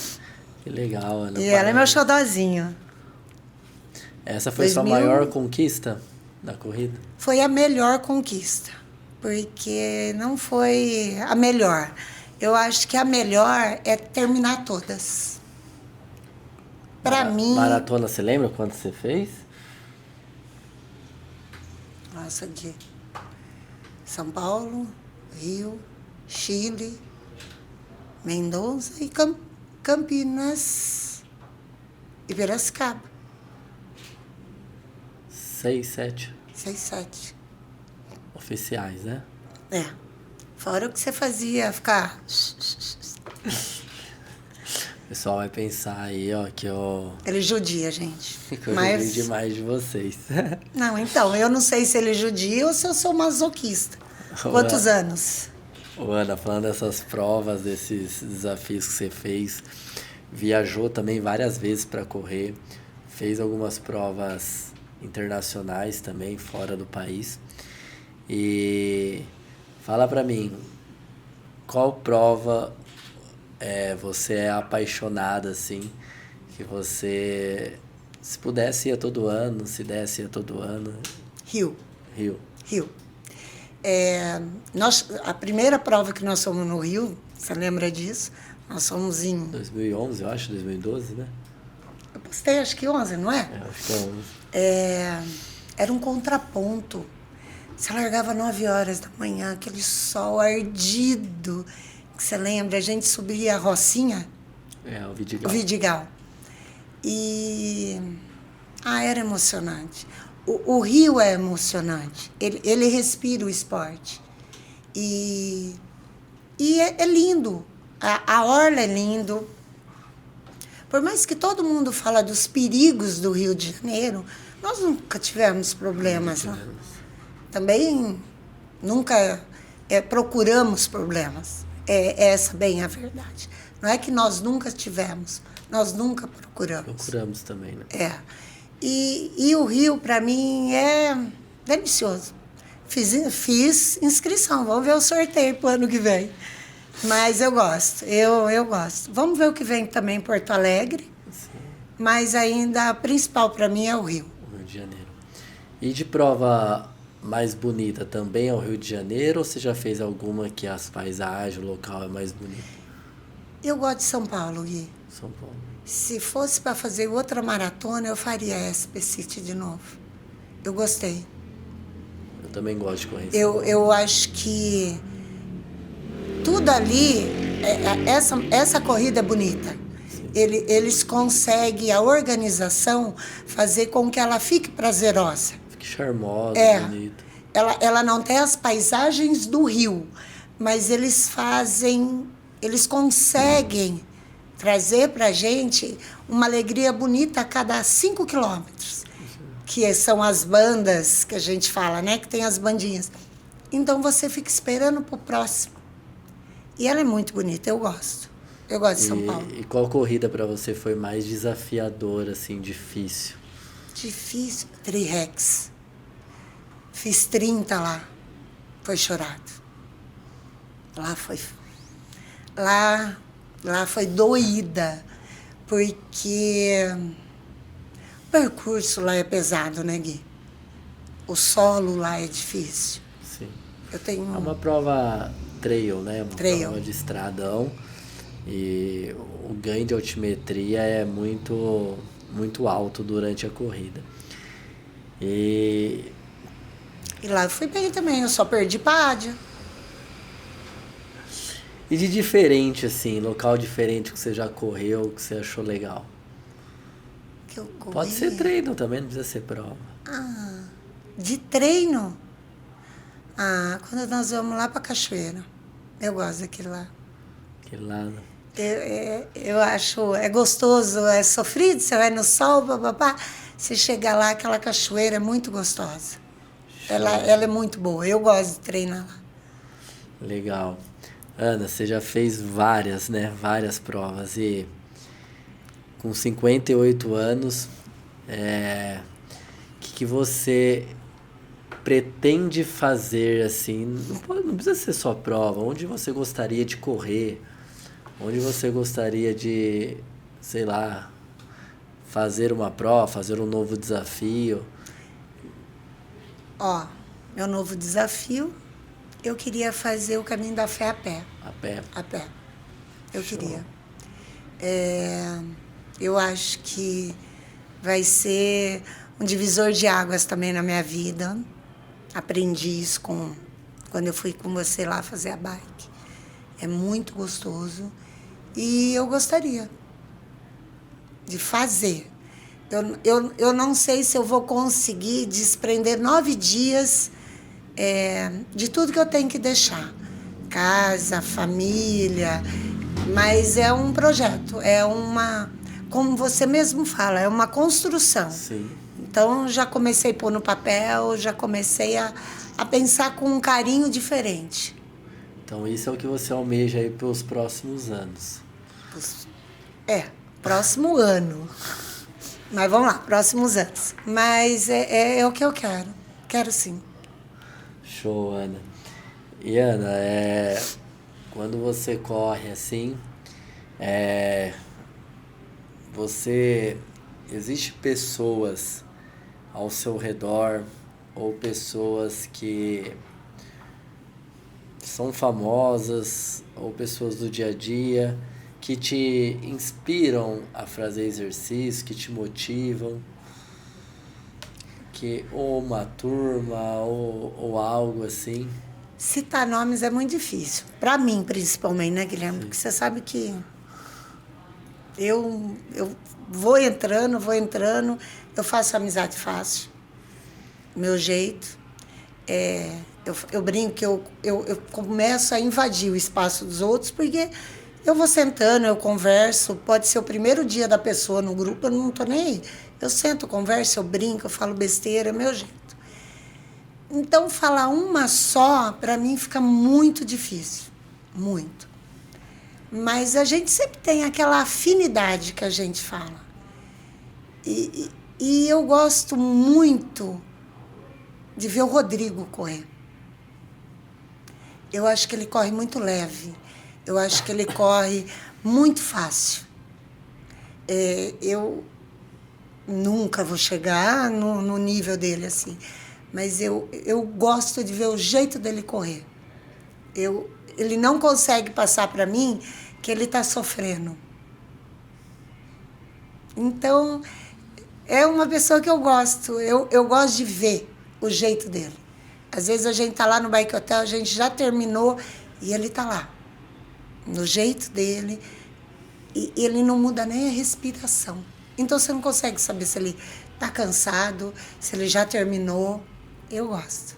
Que legal, Ana.
E ela é meu xodózinho.
Essa foi sua maior conquista da corrida?
Foi a melhor conquista, porque não foi a melhor. Eu acho que a melhor é terminar todas. Para mim...
Maratona, você lembra quanto você fez?
Nossa, de São Paulo, Rio, Chile, Mendonça e Campinas e Piracicaba.
6, 7.
6, 7.
Oficiais, né?
É. Fora o que você fazia, ficar...
O pessoal vai pensar aí, ó, que eu...
Ele judia, gente.
Que eu judio demais de vocês.
Não, então, eu não sei se ele judia ou se eu sou masoquista. Quantos anos?
Ô, Ana, falando dessas provas, desses desafios que você fez, viajou também várias vezes para correr, fez algumas provas internacionais também, fora do país. E fala para mim, qual prova você é apaixonada, assim, que você, se pudesse, ia todo ano, se desse, ia todo ano?
Rio.
Rio.
A primeira prova que nós fomos no Rio, você lembra disso? Nós fomos em...
2011, eu acho, 2012, né?
Eu postei acho que 11, não é?
Acho que é 11.
Era um contraponto. Você largava 9 horas da manhã, aquele sol ardido. Que você lembra? A gente subia a Rocinha,
O
o
Vidigal.
Vidigal. E... era emocionante. O Rio é emocionante. Ele respira o esporte. E é lindo. A orla é lindo. Por mais que todo mundo fala dos perigos do Rio de Janeiro, nós nunca tivemos problemas lá. Também nunca procuramos problemas. Essa bem a verdade. Não é que nós nunca tivemos, nós nunca procuramos.
Procuramos também, né?
E o Rio, para mim, é delicioso. Fiz inscrição, vamos ver o sorteio para o ano que vem. Mas eu gosto, eu gosto. Vamos ver o que vem também em Porto Alegre.
Sim.
Mas ainda a principal para mim é o Rio.
O Rio de Janeiro. E de prova mais bonita também é o Rio de Janeiro, ou você já fez alguma que as paisagens, o local é mais bonito?
Eu gosto de São Paulo, Gui.
São Paulo.
Se fosse para fazer outra maratona, eu faria a SP City de novo. Eu gostei.
Eu também gosto de correr.
Eu acho que tudo ali, essa corrida é bonita. Eles conseguem, a organização, fazer com que ela fique prazerosa.
Fique charmosa, bonita.
Ela não tem as paisagens do Rio, mas eles conseguem trazer para a gente uma alegria bonita a cada 5 quilômetros, que são as bandas que a gente fala, né? Que tem as bandinhas. Então você fica esperando pro próximo. E ela é muito bonita, eu gosto. Eu gosto de São Paulo.
E qual corrida para você foi mais desafiadora, assim, difícil?
Difícil? Tri-Rex. Fiz 30 lá. Foi chorado. Lá foi doída, porque o percurso lá é pesado, né, Gui? O solo lá é difícil.
Sim.
É
uma prova trail, né? Uma
trail.
Prova de estradão. E o ganho de altimetria é muito, muito alto durante a corrida. E
lá eu fui bem também, eu só perdi pra Ádia.
E de diferente, assim, local diferente que você já correu, que você achou legal?
Que eu corri.
Pode ser treino também, não precisa ser prova.
De treino? Quando nós vamos lá pra Cachoeira. Eu gosto daquele lá.
Aquele lá, né?
Eu acho, é gostoso, é sofrido, você vai no sol, papapá. Você chega lá, aquela cachoeira é muito gostosa. Ela é muito boa, eu gosto de treinar lá.
Legal. Ana, você já fez várias, né? Várias provas e com 58 anos, que você pretende fazer, assim, não precisa ser só prova, onde você gostaria de correr, onde você gostaria de, sei lá, fazer uma prova, fazer um novo desafio?
Meu novo desafio, eu queria fazer o Caminho da Fé a pé.
A pé?
A pé. Eu
Show.
queria. Eu acho que vai ser um divisor de águas também na minha vida. Aprendi isso quando eu fui com você lá fazer a bike. É muito gostoso. E eu gostaria de fazer. Eu não sei se eu vou conseguir desprender 9 dias de tudo que eu tenho que deixar. Casa, família, mas é um projeto, como você mesmo fala, é uma construção.
Sim.
Então, já comecei a pôr no papel, já comecei a pensar com um carinho diferente.
Então, isso é o que você almeja aí para os próximos anos.
Próximo ano. Mas vamos lá, próximos anos. Mas é o que eu quero. Quero sim.
Show, Ana. E, Ana, quando você corre assim, existe pessoas ao seu redor ou pessoas que são famosas ou pessoas do dia a dia que te inspiram a fazer exercício, que te motivam? Que, ou uma turma, ou algo assim?
Citar nomes é muito difícil. Para mim, principalmente, né, Guilherme? Porque você sabe que eu vou entrando, eu faço amizade fácil, meu jeito. Eu brinco que eu começo a invadir o espaço dos outros, porque eu vou sentando, eu converso, pode ser o primeiro dia da pessoa no grupo, eu não estou nem aí. Eu sento, converso, eu brinco, eu falo besteira, é meu jeito. Então, falar uma só, para mim, fica muito difícil, muito. Mas a gente sempre tem aquela afinidade que a gente fala. E eu gosto muito de ver o Rodrigo correr. Eu acho que ele corre muito leve. Eu acho que ele corre muito fácil. Eu nunca vou chegar no nível dele, assim. Mas eu gosto de ver o jeito dele correr. Ele não consegue passar para mim que ele está sofrendo. Então, é uma pessoa que eu gosto. Eu gosto de ver o jeito dele. Às vezes a gente está lá no Bike Hotel, a gente já terminou e ele está lá, no jeito dele. E ele não muda nem a respiração. Então, você não consegue saber se ele está cansado, se ele já terminou. Eu gosto.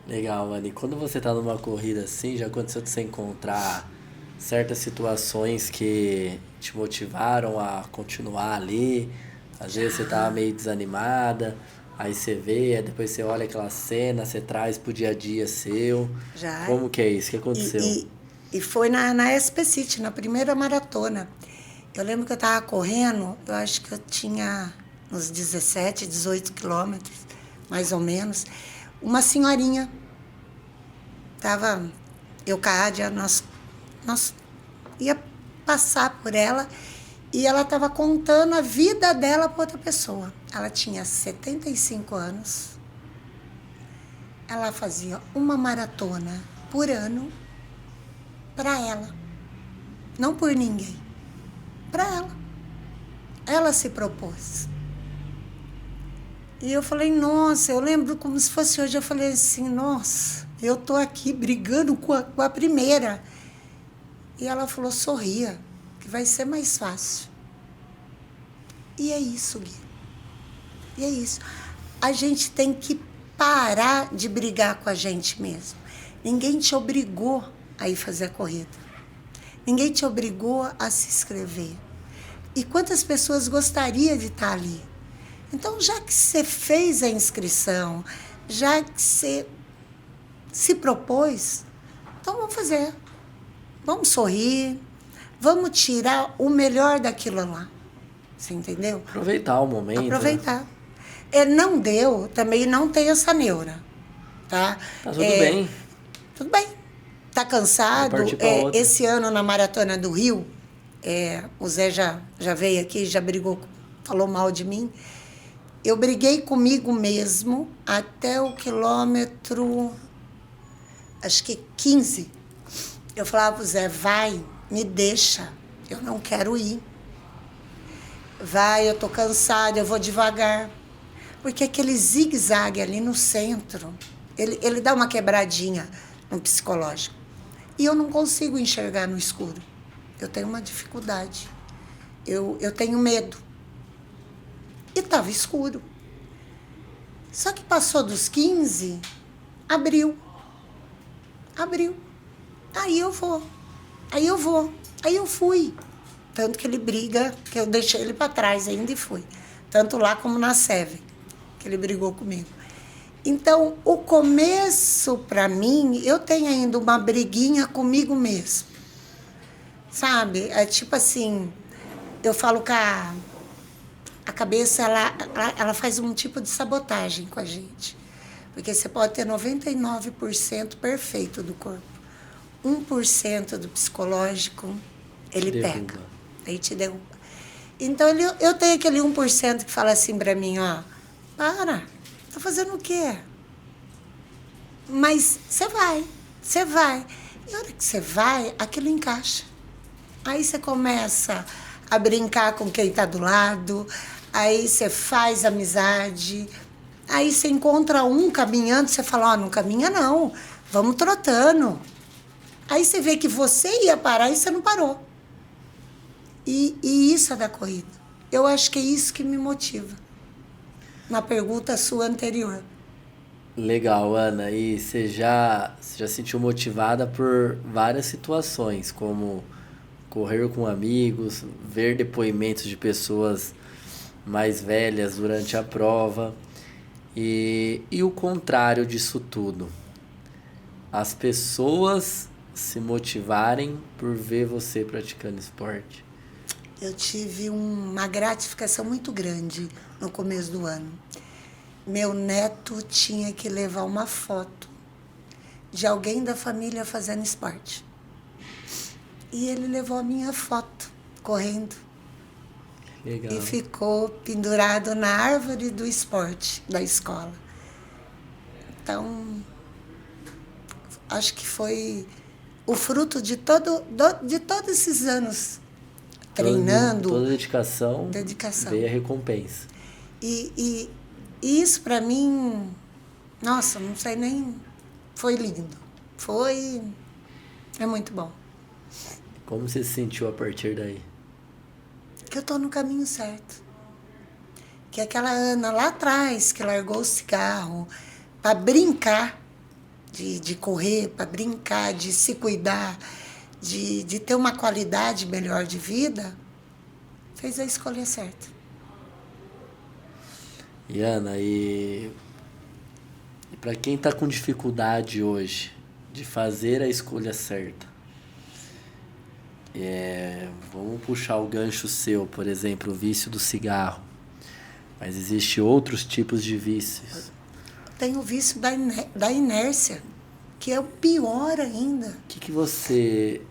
Legal, Anny. Quando você tá numa corrida assim, já aconteceu de você encontrar certas situações que te motivaram a continuar ali? Às vezes você tava meio desanimada, aí você vê, aí depois você olha aquela cena, você traz pro dia a dia seu.
Já.
Como que é isso? O que aconteceu?
E foi na SP City, na primeira maratona. Eu lembro que eu estava correndo, eu acho que eu tinha uns 17, 18 quilômetros, mais ou menos. Uma senhorinha, eu com a Ádia, nós ia passar por ela e ela estava contando a vida dela para outra pessoa. Ela tinha 75 anos, ela fazia uma maratona por ano para ela, não por ninguém, para ela. Ela se propôs. E eu falei, nossa, eu lembro como se fosse hoje, eu falei assim, nossa, eu tô aqui brigando com a primeira. E ela falou, sorria, que vai ser mais fácil. E é isso, Gui. E é isso. A gente tem que parar de brigar com a gente mesmo. Ninguém te obrigou a ir fazer a corrida. Ninguém te obrigou a se inscrever. E quantas pessoas gostariam de estar ali? Então, já que você fez a inscrição, já que você se propôs, então vamos fazer. Vamos sorrir, vamos tirar o melhor daquilo lá. Você entendeu?
Aproveitar o momento.
Aproveitar. Não deu, também não tem essa neura. Tá
tudo bem.
Tudo bem. Tá cansado? Esse ano, na Maratona do Rio, o Zé já veio aqui, já brigou, falou mal de mim. Eu briguei comigo mesmo até o quilômetro, acho que 15. Eu falava pro Zé, vai, me deixa, eu não quero ir. Vai, eu tô cansada, eu vou devagar. Porque aquele zigue-zague ali no centro, ele dá uma quebradinha no psicológico. E eu não consigo enxergar no escuro. Eu tenho uma dificuldade. Eu tenho medo. E estava escuro. Só que passou dos 15, abriu. Aí eu vou. Aí eu fui. Tanto que ele briga, que eu deixei ele para trás ainda e fui. Tanto lá como na Seven, que ele brigou comigo. Então, o começo, para mim, eu tenho ainda uma briguinha comigo mesmo. Sabe? É tipo assim, eu falo que a cabeça, ela faz um tipo de sabotagem com a gente. Porque você pode ter 99% perfeito do corpo. 1% do psicológico, ele pega. Aí te derruba. Então, eu tenho aquele 1% que fala assim pra mim, ó, para, tá fazendo o quê? Mas você vai. E a hora que você vai, aquilo encaixa. Aí você começa a brincar com quem está do lado, aí você faz amizade, aí você encontra um caminhando, você fala, não caminha não, vamos trotando. Aí você vê que você ia parar e você não parou. E isso é da corrida. Eu acho que é isso que me motiva. Na pergunta sua anterior.
Legal, Ana. E você já se sentiu motivada por várias situações, como correr com amigos, ver depoimentos de pessoas mais velhas durante a prova. E o contrário disso tudo. As pessoas se motivarem por ver você praticando esporte.
Eu tive uma gratificação muito grande no começo do ano. Meu neto tinha que levar uma foto de alguém da família fazendo esporte. E ele levou a minha foto, correndo.
Legal.
E ficou pendurado na árvore do esporte da escola. Então, acho que foi o fruto de todos esses anos treinando.
Toda dedicação,
Dedicação.
veio a recompensa.
E isso para mim, nossa, não sei nem, foi lindo. É muito bom.
Como você se sentiu a partir daí?
Que eu tô no caminho certo. Que aquela Ana lá atrás, que largou o cigarro para brincar de correr, para brincar, de se cuidar, de ter uma qualidade melhor de vida, fez a escolha certa.
E Ana, e para quem está com dificuldade hoje de fazer a escolha certa, vamos puxar o gancho seu, por exemplo, o vício do cigarro. Mas existem outros tipos de vícios.
Tem o vício da inércia, que é o pior ainda.
O que você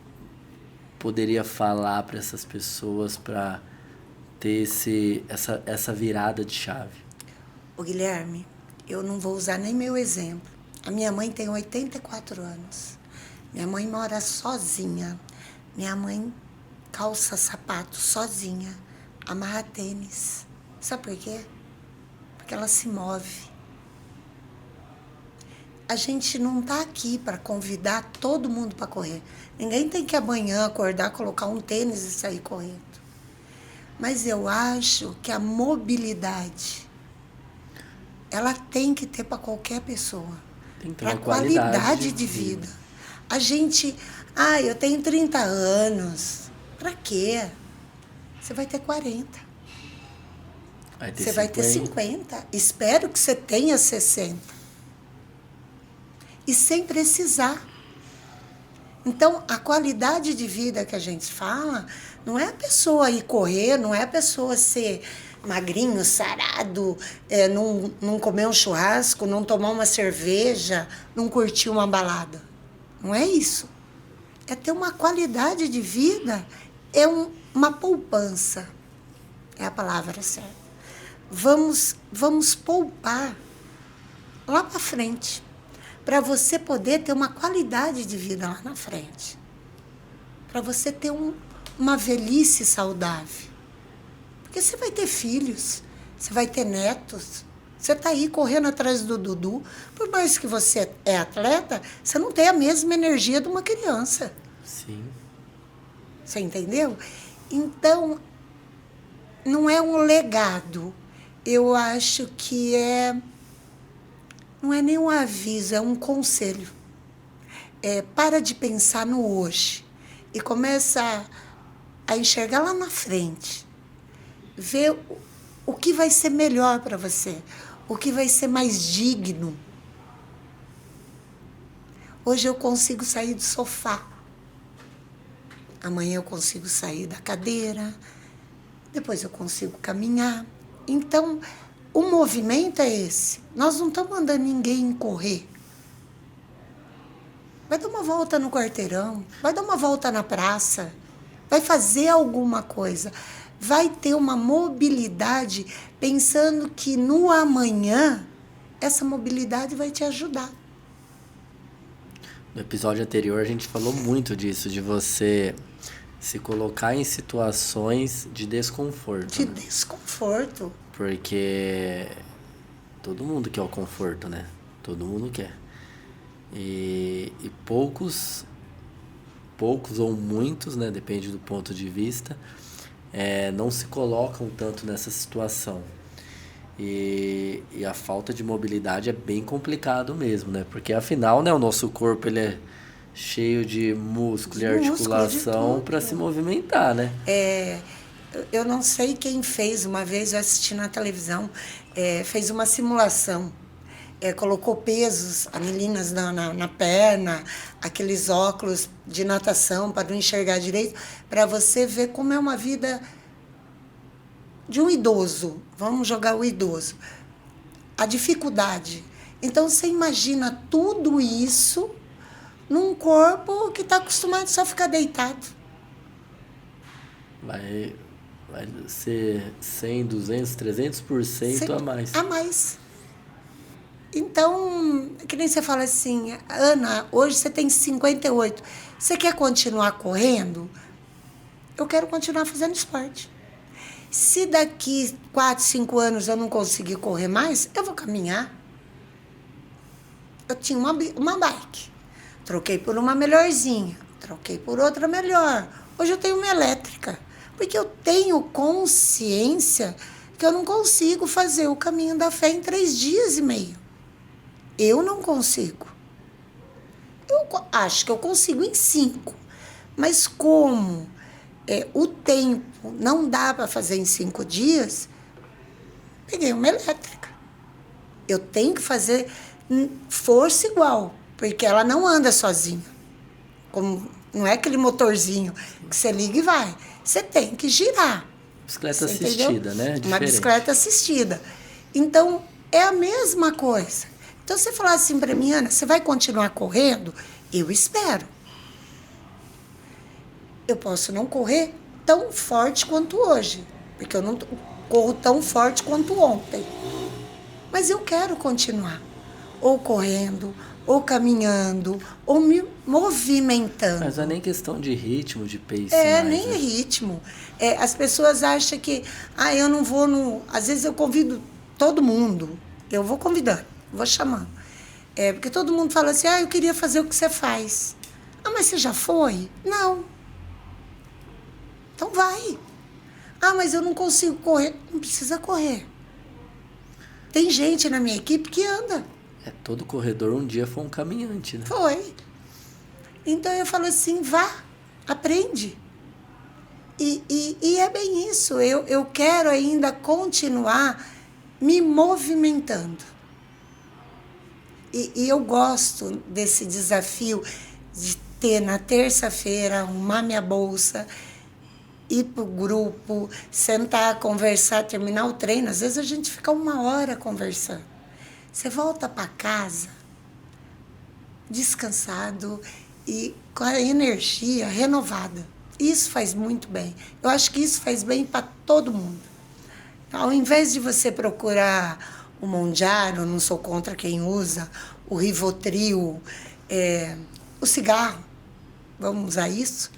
poderia falar para essas pessoas para ter essa virada de chave?
Ô Guilherme, eu não vou usar nem meu exemplo. A minha mãe tem 84 anos. Minha mãe mora sozinha. Minha mãe calça sapato sozinha, amarra tênis. Sabe por quê? Porque ela se move. A gente não está aqui para convidar todo mundo para correr. Ninguém tem que amanhã acordar, colocar um tênis e sair correndo. Mas eu acho que a mobilidade, ela tem que ter para qualquer pessoa.
Tem que ter
para
uma qualidade
de vida. A gente, eu tenho 30 anos. Para quê? Você vai ter 40. Você vai ter 50. Espero que você tenha 60. E sem precisar. Então, a qualidade de vida que a gente fala, não é a pessoa ir correr, não é a pessoa ser magrinho, sarado, não comer um churrasco, não tomar uma cerveja, não curtir uma balada. Não é isso. É ter uma qualidade de vida, uma poupança. É a palavra certa. Vamos poupar lá para frente, para você poder ter uma qualidade de vida lá na frente, para você ter uma velhice saudável. Porque você vai ter filhos, você vai ter netos, você está aí correndo atrás do Dudu, por mais que você é atleta, você não tem a mesma energia de uma criança.
Sim.
Você entendeu? Então, não é um legado. Eu acho que não é nem um aviso, é um conselho. Para de pensar no hoje e começa a enxergar lá na frente. Ver o que vai ser melhor para você, o que vai ser mais digno. Hoje eu consigo sair do sofá. Amanhã eu consigo sair da cadeira. Depois eu consigo caminhar. Então, o movimento é esse. Nós não estamos mandando ninguém correr. Vai dar uma volta no quarteirão, vai dar uma volta na praça, vai fazer alguma coisa. Vai ter uma mobilidade pensando que no amanhã essa mobilidade vai te ajudar.
No episódio anterior a gente falou muito disso, de você se colocar em situações de desconforto.
De
né?
desconforto.
Porque todo mundo quer o conforto, né? Todo mundo quer. E poucos ou muitos, né? Depende do ponto de vista, não se colocam tanto nessa situação. E a falta de mobilidade é bem complicado mesmo, né? Porque afinal, né, o nosso corpo ele é cheio de músculo e articulação para se movimentar, né?
Eu não sei quem fez, uma vez eu assisti na televisão, fez uma simulação. Colocou pesos, anilinas na perna, aqueles óculos de natação para não enxergar direito, para você ver como é uma vida de um idoso. Vamos jogar o idoso. A dificuldade. Então, você imagina tudo isso num corpo que está acostumado só a ficar deitado.
Vai ser 100, 200, 300% a mais.
A mais. Então, que nem você fala assim, Ana, hoje você tem 58, você quer continuar correndo? Eu quero continuar fazendo esporte. Se daqui 4, 5 anos eu não conseguir correr mais, eu vou caminhar. Eu tinha uma bike, troquei por uma melhorzinha, troquei por outra melhor. Hoje eu tenho uma elétrica, porque eu tenho consciência que eu não consigo fazer o caminho da fé em 3 dias e meio. Eu não consigo. Eu acho que eu consigo em 5. Mas como o tempo não dá para fazer em 5 dias, peguei uma elétrica. Eu tenho que fazer força igual, porque ela não anda sozinha. Não é aquele motorzinho que você liga e vai. Você tem que girar.
Bicicleta assistida, entendeu? Né?
Uma bicicleta assistida. Então, é a mesma coisa. Então, você falar assim para mim, Ana, você vai continuar correndo? Eu espero. Eu posso não correr tão forte quanto hoje, porque eu não corro tão forte quanto ontem. Mas eu quero continuar. Ou correndo, ou caminhando, ou me movimentando.
Mas não é nem questão de ritmo, de pace.
Nem é ritmo. As pessoas acham que, eu não vou no... Às vezes eu convido todo mundo. Eu vou convidando, vou chamando. Porque todo mundo fala assim, eu queria fazer o que você faz. Mas você já foi? Não. Então vai. Mas eu não consigo correr. Não precisa correr. Tem gente na minha equipe que anda.
Todo corredor um dia foi um caminhante, né?
Foi. Então eu falo assim, vá, aprende. E é bem isso. Eu quero ainda continuar me movimentando. E eu gosto desse desafio de ter na terça-feira, arrumar minha bolsa, ir para o grupo, sentar, conversar, terminar o treino. Às vezes a gente fica 1 hora conversando. Você volta para casa descansado e com a energia renovada. Isso faz muito bem. Eu acho que isso faz bem para todo mundo. Ao invés de você procurar o Mondiaro, não sou contra quem usa, o Rivotril, o cigarro, vamos usar isso,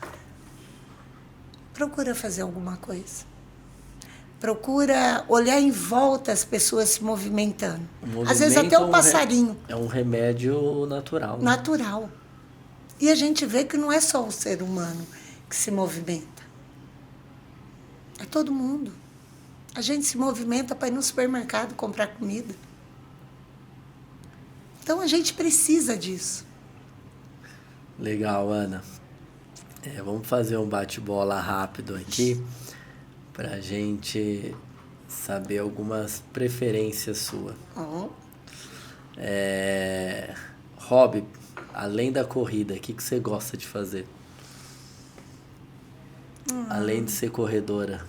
procura fazer alguma coisa. Procura olhar em volta as pessoas se movimentando. Às vezes até o passarinho.
É um remédio natural. Né?
Natural. E a gente vê que não é só o ser humano que se movimenta. É todo mundo. A gente se movimenta para ir no supermercado comprar comida. Então a gente precisa disso.
Legal, Ana. Vamos fazer um bate-bola rápido aqui para a gente saber algumas preferências suas. Hobby, além da corrida, o que você gosta de fazer? Além de ser corredora.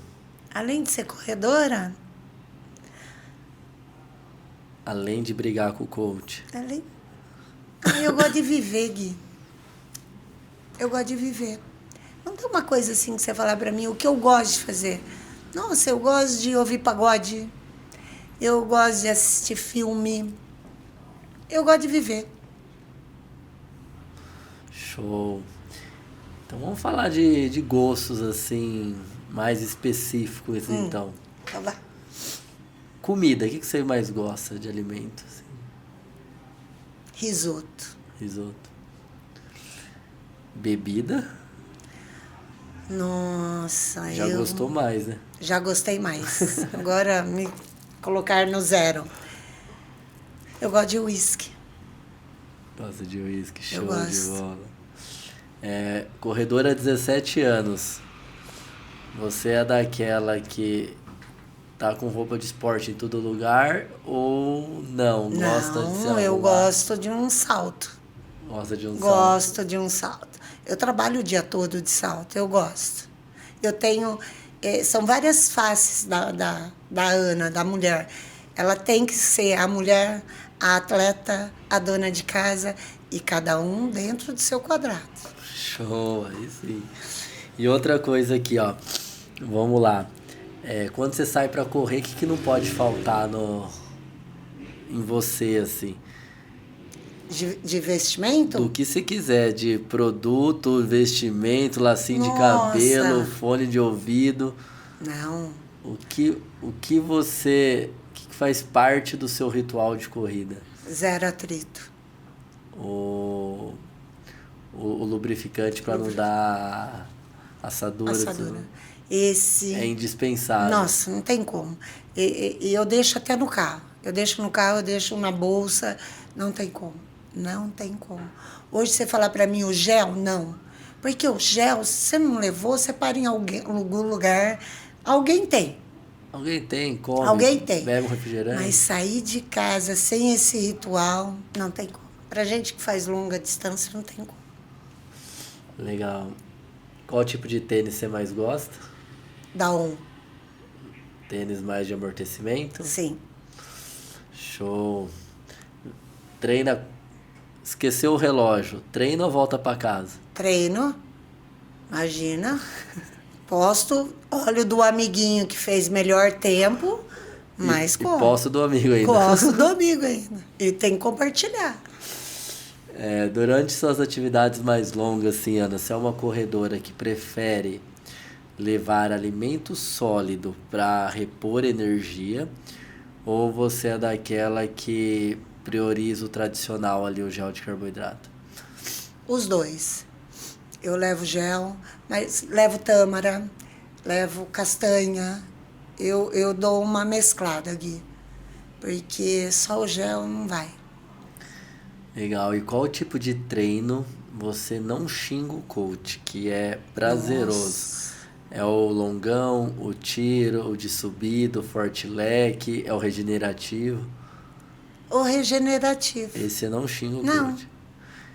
Além de ser corredora?
Além de brigar com o coach.
Eu gosto de viver, Gui. Eu gosto de viver. Não tem uma coisa assim que você falar pra mim, o que eu gosto de fazer. Nossa, eu gosto de ouvir pagode. Eu gosto de assistir filme. Eu gosto de viver.
Show. Então vamos falar de gostos assim, mais específicos então.
Então vai.
Comida, o que você mais gosta de alimento? Assim?
Risoto.
Risoto. Bebida?
Nossa,
Já gostou mais, né?
Já gostei mais. Agora me colocar no zero. Eu gosto de uísque.
Gosta de uísque, show
Eu gosto.
de bola. Corredora 17 anos. Você é daquela que tá com roupa de esporte em todo lugar ou não? Gosta de se
Não, eu
arrumar?
gosto de um salto.
Gosta de um salto?
Gosto de um salto. Eu trabalho o dia todo de salto, eu gosto. Eu tenho... são várias faces da Ana, da mulher. Ela tem que ser a mulher, a atleta, a dona de casa e cada um dentro do seu quadrado.
Show, aí sim. E outra coisa aqui, ó. Vamos lá. Quando você sai pra correr, o que não pode faltar em você, assim?
De vestimento?
Do que você quiser, de produto, vestimento, lacinho de
Nossa.
cabelo, fone de ouvido.
Não.
O que faz parte do seu ritual de corrida?
Zero atrito.
O lubrificante para não dar assadura.
Assadura. Esse...
É indispensável.
Nossa, não tem como. E eu deixo até no carro. Eu deixo no carro, eu deixo na bolsa. Não tem como. Não tem como. Hoje você falar para mim o gel, não. Porque o gel, se você não levou, você para em algum lugar. Alguém tem.
Alguém tem, come.
Alguém tem.
Bebe um refrigerante.
Mas sair de casa sem esse ritual, não tem como. Pra gente que faz longa distância, não tem como.
Legal. Qual tipo de tênis você mais gosta?
Dá um.
Tênis mais de amortecimento?
Sim.
Show. Treina. Esqueceu o relógio. Treina ou volta pra casa?
Treino. Imagina. Posto. Olho do amiguinho que fez melhor tempo. Mas
E
como?
posto do amigo ainda.
Posto do amigo ainda. E tem que compartilhar.
Durante suas atividades mais longas, assim, Ana, você é uma corredora que prefere levar alimento sólido para repor energia ou você é daquela que prioriza o tradicional ali, o gel de carboidrato?
Os dois. Eu levo gel, mas levo tâmara, levo castanha. Eu dou uma mesclada aqui, porque só o gel não vai.
Legal. E qual tipo de treino você não xinga o coach, que é prazeroso?
Nossa.
É o longão, o tiro, o de subida, o forte leque, é o regenerativo?
O regenerativo.
Esse você não xinga o
Não.
coach.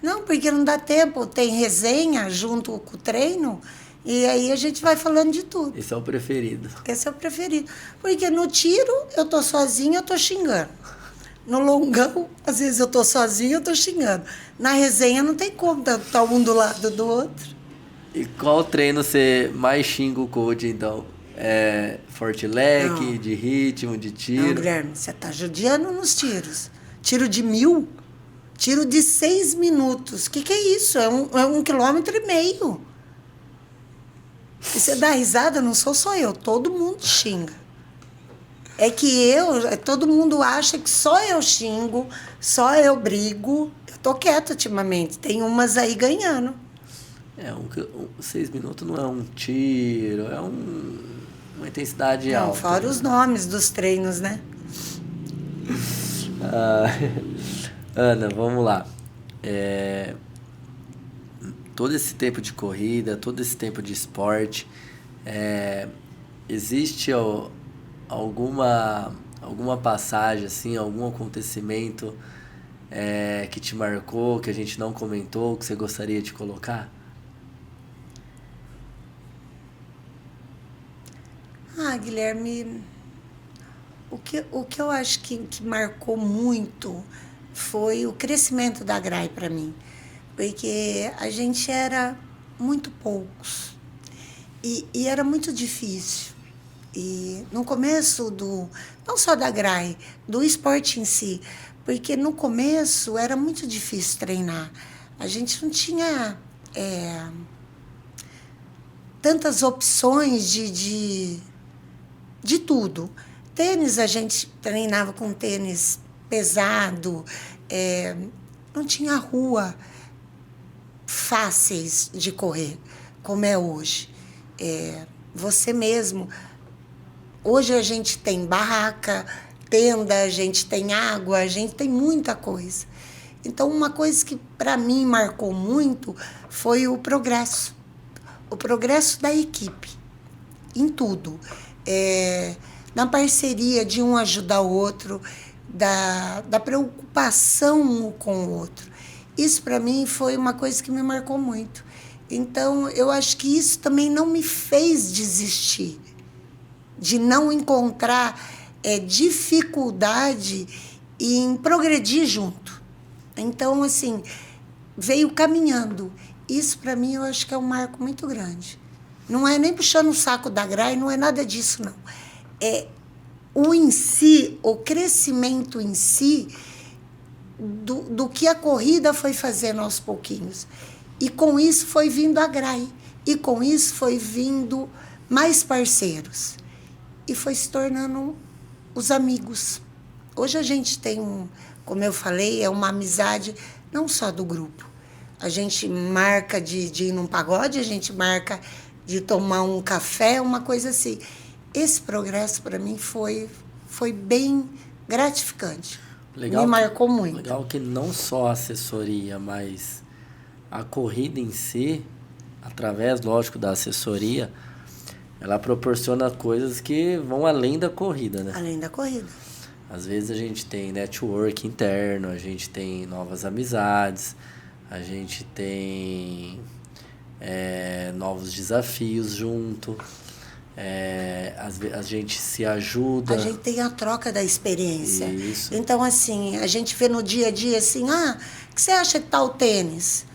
Não, porque não dá tempo. Tem resenha junto com o treino e aí a gente vai falando de tudo.
Esse é o preferido.
Esse é o preferido. Porque no tiro, eu tô sozinha, eu tô xingando. No longão, às vezes eu tô sozinha, eu tô xingando. Na resenha não tem como, tá um do lado do outro.
E qual treino você mais xinga o coach, então? Forte leque,
Não.
de ritmo, de
Não,
tiro?
Guilherme, você tá judiando nos tiros. Tiro de 1.000, tiro de 6 minutos. O que é isso? É 1,5 km. E você dá risada, não sou só eu, todo mundo xinga. É que todo mundo acha que só eu xingo, só eu brigo. Eu tô quieta ultimamente, tem umas aí ganhando.
6 minutos não é um tiro, é uma intensidade
Não,
alta.
fora os nomes dos treinos, né?
Ana, vamos lá. Todo esse tempo de corrida, todo esse tempo de esporte, existe alguma passagem, assim, algum acontecimento que te marcou, que a gente não comentou, que você gostaria de colocar?
Guilherme, o que eu acho que marcou muito foi o crescimento da GRAI para mim. Porque a gente era muito poucos e era muito difícil. E no começo não só da GRAI, do esporte em si, porque no começo era muito difícil treinar. A gente não tinha tantas opções de tudo. Tênis, a gente treinava com tênis pesado, não tinha rua fáceis de correr, como é hoje. Você mesmo. Hoje a gente tem barraca, tenda, a gente tem água, a gente tem muita coisa. Então, uma coisa que para mim marcou muito foi o progresso. O progresso da equipe, em tudo. Na parceria de um ajudar o outro, da preocupação um com o outro. Isso, para mim, foi uma coisa que me marcou muito. Então, eu acho que isso também não me fez desistir, de não encontrar dificuldade em progredir junto. Então, assim, veio caminhando. Isso, para mim, eu acho que é um marco muito grande. Não é nem puxando o saco da GRAI, não é nada disso, não. O em si, o crescimento em si, do que a corrida foi fazendo aos pouquinhos. E com isso foi vindo a GRAI. E com isso foi vindo mais parceiros. E foi se tornando os amigos. Hoje a gente tem, como eu falei, uma amizade não só do grupo. A gente marca de ir num pagode, a gente marca de tomar um café, uma coisa assim. Esse progresso, para mim, foi bem gratificante. Me marcou muito.
Legal que não só a assessoria, mas a corrida em si, através, lógico, da assessoria, ela proporciona coisas que vão além da corrida, né?
Além da corrida.
Às vezes a gente tem network interno, a gente tem novas amizades, a gente tem novos desafios junto, a gente se ajuda.
A gente tem a troca da experiência.
Isso.
Então, assim, a gente vê no dia a dia assim, o que você acha que tá o tênis?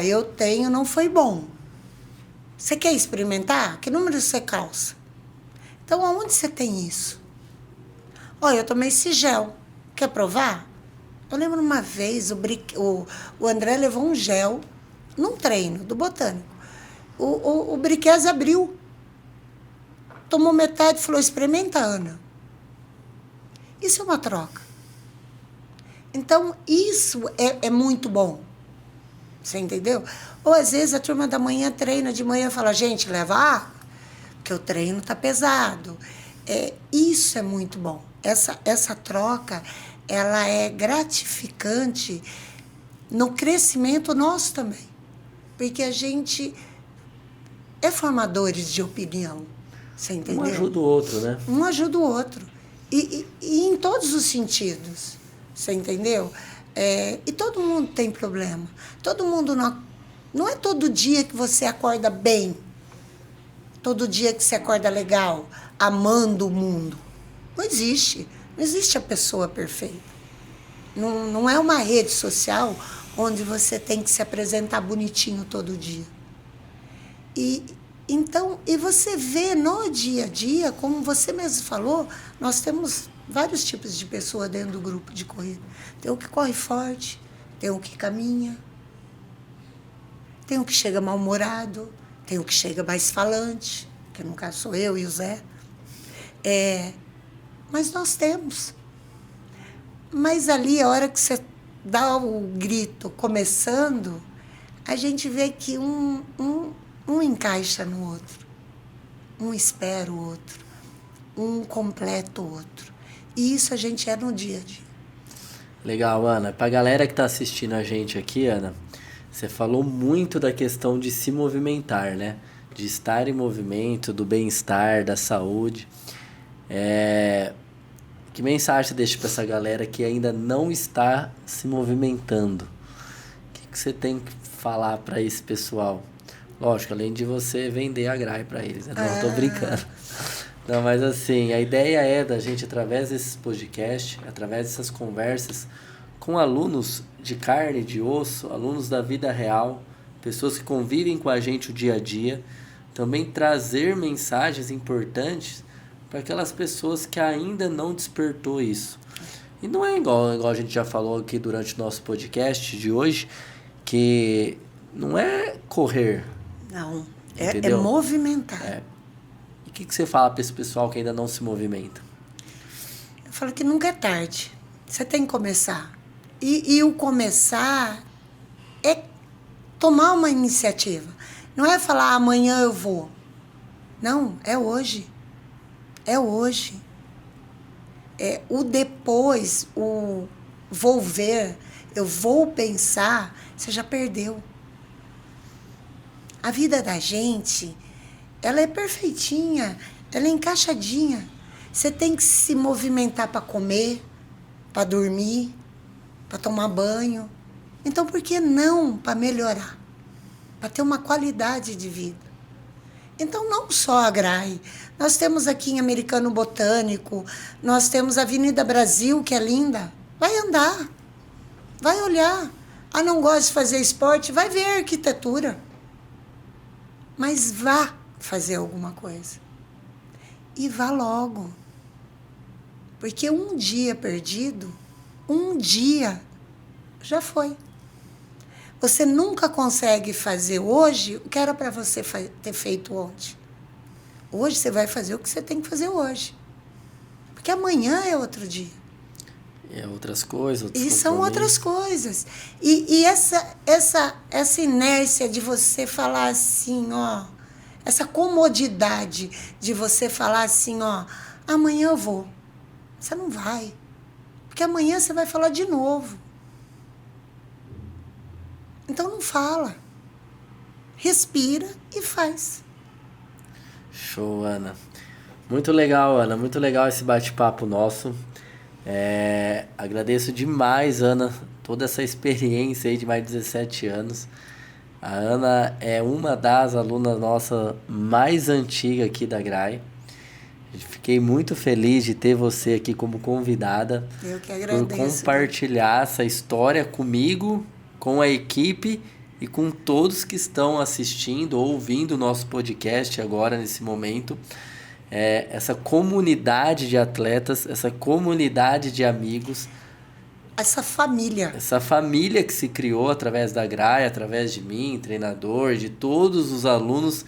Eu tenho, não foi bom. Você quer experimentar? Que número você calça? Então, aonde você tem isso? Eu tomei esse gel. Quer provar? Eu lembro uma vez, o André levou um gel num treino do Botânico. O Briquez abriu. Tomou metade e falou, experimenta, Ana. Isso é uma troca. Então, isso é muito bom. Você entendeu? Ou, às vezes, a turma da manhã treina de manhã e fala, gente, leva água, porque o treino está pesado. Isso é muito bom. Essa troca, ela é gratificante no crescimento nosso também. Porque a gente é formadores de opinião. Você entendeu?
Um ajuda o outro, né?
Um ajuda o outro. E em todos os sentidos. Você entendeu? E todo mundo tem problema. Todo mundo não é todo dia que você acorda bem. Todo dia que você acorda legal, amando o mundo. Não existe. Não existe a pessoa perfeita. Não é uma rede social onde você tem que se apresentar bonitinho todo dia. Então, você vê no dia a dia, como você mesmo falou, nós temos vários tipos de pessoa dentro do grupo de corrida. Tem o que corre forte, tem o que caminha, tem o que chega mal-humorado, tem o que chega mais falante, que no caso sou eu e o Zé. Mas nós temos. Mas ali, a hora que você dá o grito começando, a gente vê que um encaixa no outro, um espera o outro, um completa o outro. E isso a gente no dia a dia.
Legal, Ana. Pra galera que tá assistindo a gente aqui, Ana, você falou muito da questão de se movimentar, né? De estar em movimento, do bem-estar, da saúde. Que mensagem você deixa pra essa galera que ainda não está se movimentando? O que você tem que falar para esse pessoal? Lógico, além de você vender a GRAI para eles, né? Não, tô brincando. Não, mas assim, a ideia é da gente, através desses podcasts, através dessas conversas, com alunos de carne, de osso, alunos da vida real, pessoas que convivem com a gente o dia a dia, também trazer mensagens importantes para aquelas pessoas que ainda não despertou isso. E não é igual a gente já falou aqui durante o nosso podcast de hoje, que não é correr.
Não. É
entendeu?
movimentar.
E o que você fala para esse pessoal que ainda não se movimenta?
Eu falo que nunca é tarde. Você tem que começar. E o começar é tomar uma iniciativa. Não é falar amanhã eu vou. Não, é hoje. É hoje. É o depois, o vou ver, eu vou pensar, você já perdeu. A vida da gente, ela é perfeitinha, ela é encaixadinha. Você tem que se movimentar para comer, para dormir, para tomar banho. Então, por que não para melhorar? Para ter uma qualidade de vida. Então, não só a GRAI. Nós temos aqui em Americano Botânico, nós temos a Avenida Brasil, que é linda. Vai andar, vai olhar. Ah, não gosta de fazer esporte? Vai ver a arquitetura. Mas vá fazer alguma coisa. E vá logo. Porque um dia perdido, um dia já foi. Você nunca consegue fazer hoje o que era para você ter feito ontem. Hoje você vai fazer o que você tem que fazer hoje. Porque amanhã é outro dia.
É outras coisas.
E são outras coisas. E essa inércia de você falar assim, ó, essa comodidade de você falar assim, ó, amanhã eu vou. Você não vai. Porque amanhã você vai falar de novo. Então não fala. Respira e faz.
Show, Ana. Muito legal, Ana. Muito legal esse bate-papo nosso. Agradeço demais, Ana, toda essa experiência aí de mais de 17 anos. A Ana é uma das alunas nossa mais antigas aqui da GRAI. Fiquei muito feliz de ter você aqui como convidada.
Eu que agradeço.
Por compartilhar essa história comigo, com a equipe e com todos que estão assistindo ou ouvindo o nosso podcast agora, nesse momento. Essa comunidade de atletas, essa comunidade de amigos.
Essa família.
Essa família que se criou através da GRAI, através de mim, treinador, de todos os alunos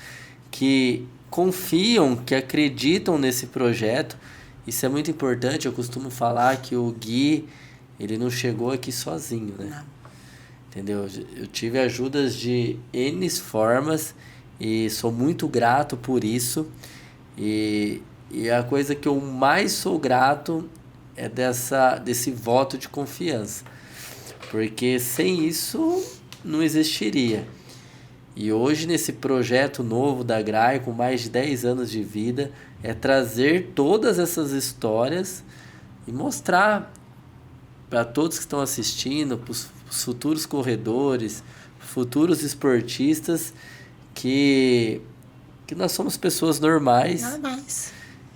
que confiam, que acreditam nesse projeto. Isso é muito importante. Eu costumo falar que o Gui, ele não chegou aqui sozinho, né?
Não.
Entendeu? Eu tive ajudas de N formas e sou muito grato por isso. E a coisa que eu mais sou grato é desse voto de confiança. Porque sem isso não existiria. E hoje, nesse projeto novo da GRAI, com mais de 10 anos de vida, é trazer todas essas histórias e mostrar para todos que estão assistindo, para os futuros corredores, futuros esportistas, que nós somos pessoas normais,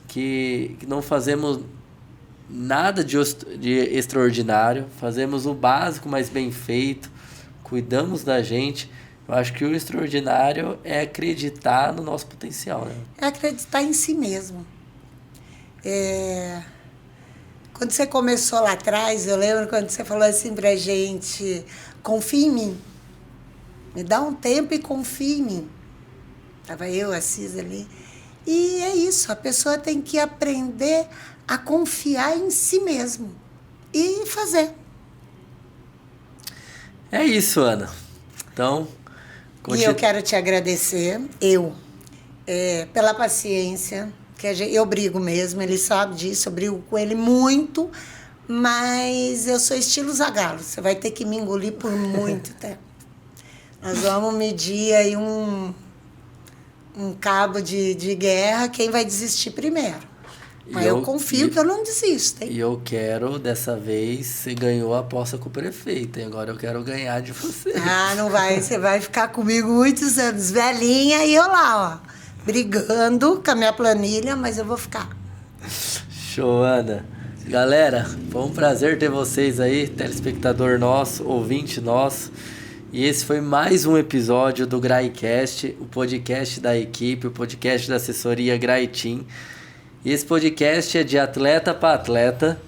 que não fazemos nada de extraordinário, fazemos o básico, mas bem feito, cuidamos da gente. Eu acho que o extraordinário é acreditar no nosso potencial, né?
É acreditar em si mesmo. Quando você começou lá atrás, eu lembro quando você falou assim pra gente, confia em mim. Me dá um tempo e confia em mim. Estava eu, a Cis ali. E é isso, a pessoa tem que aprender a confiar em si mesmo e fazer.
É isso, Ana. Então,
E eu quero te agradecer, pela paciência, que eu brigo mesmo, ele sabe disso, eu brigo com ele muito, mas eu sou estilo Zagallo, você vai ter que me engolir por muito tempo. Nós vamos medir aí um cabo de guerra, quem vai desistir primeiro. Mas eu confio que eu não desisto, hein?
E eu quero, dessa vez, você ganhou a aposta com o prefeito, e agora eu quero ganhar de você.
Ah, não vai, você vai ficar comigo muitos anos, velhinha, e eu lá, ó, brigando com a minha planilha, mas eu vou ficar.
Show, Ana. Galera, foi um prazer ter vocês aí, telespectador nosso, ouvinte nosso. E esse foi mais um episódio do GRAIcast, o podcast da equipe, o podcast da assessoria GRAI Team. E esse podcast é de atleta para atleta.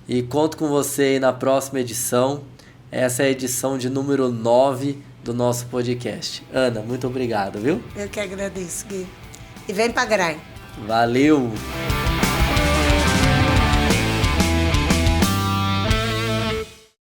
E conto com você aí na próxima edição. Essa é a edição de número 9, do nosso podcast. Ana, muito obrigado, viu?
Eu que agradeço, Gui. E vem pra Grai.
Valeu!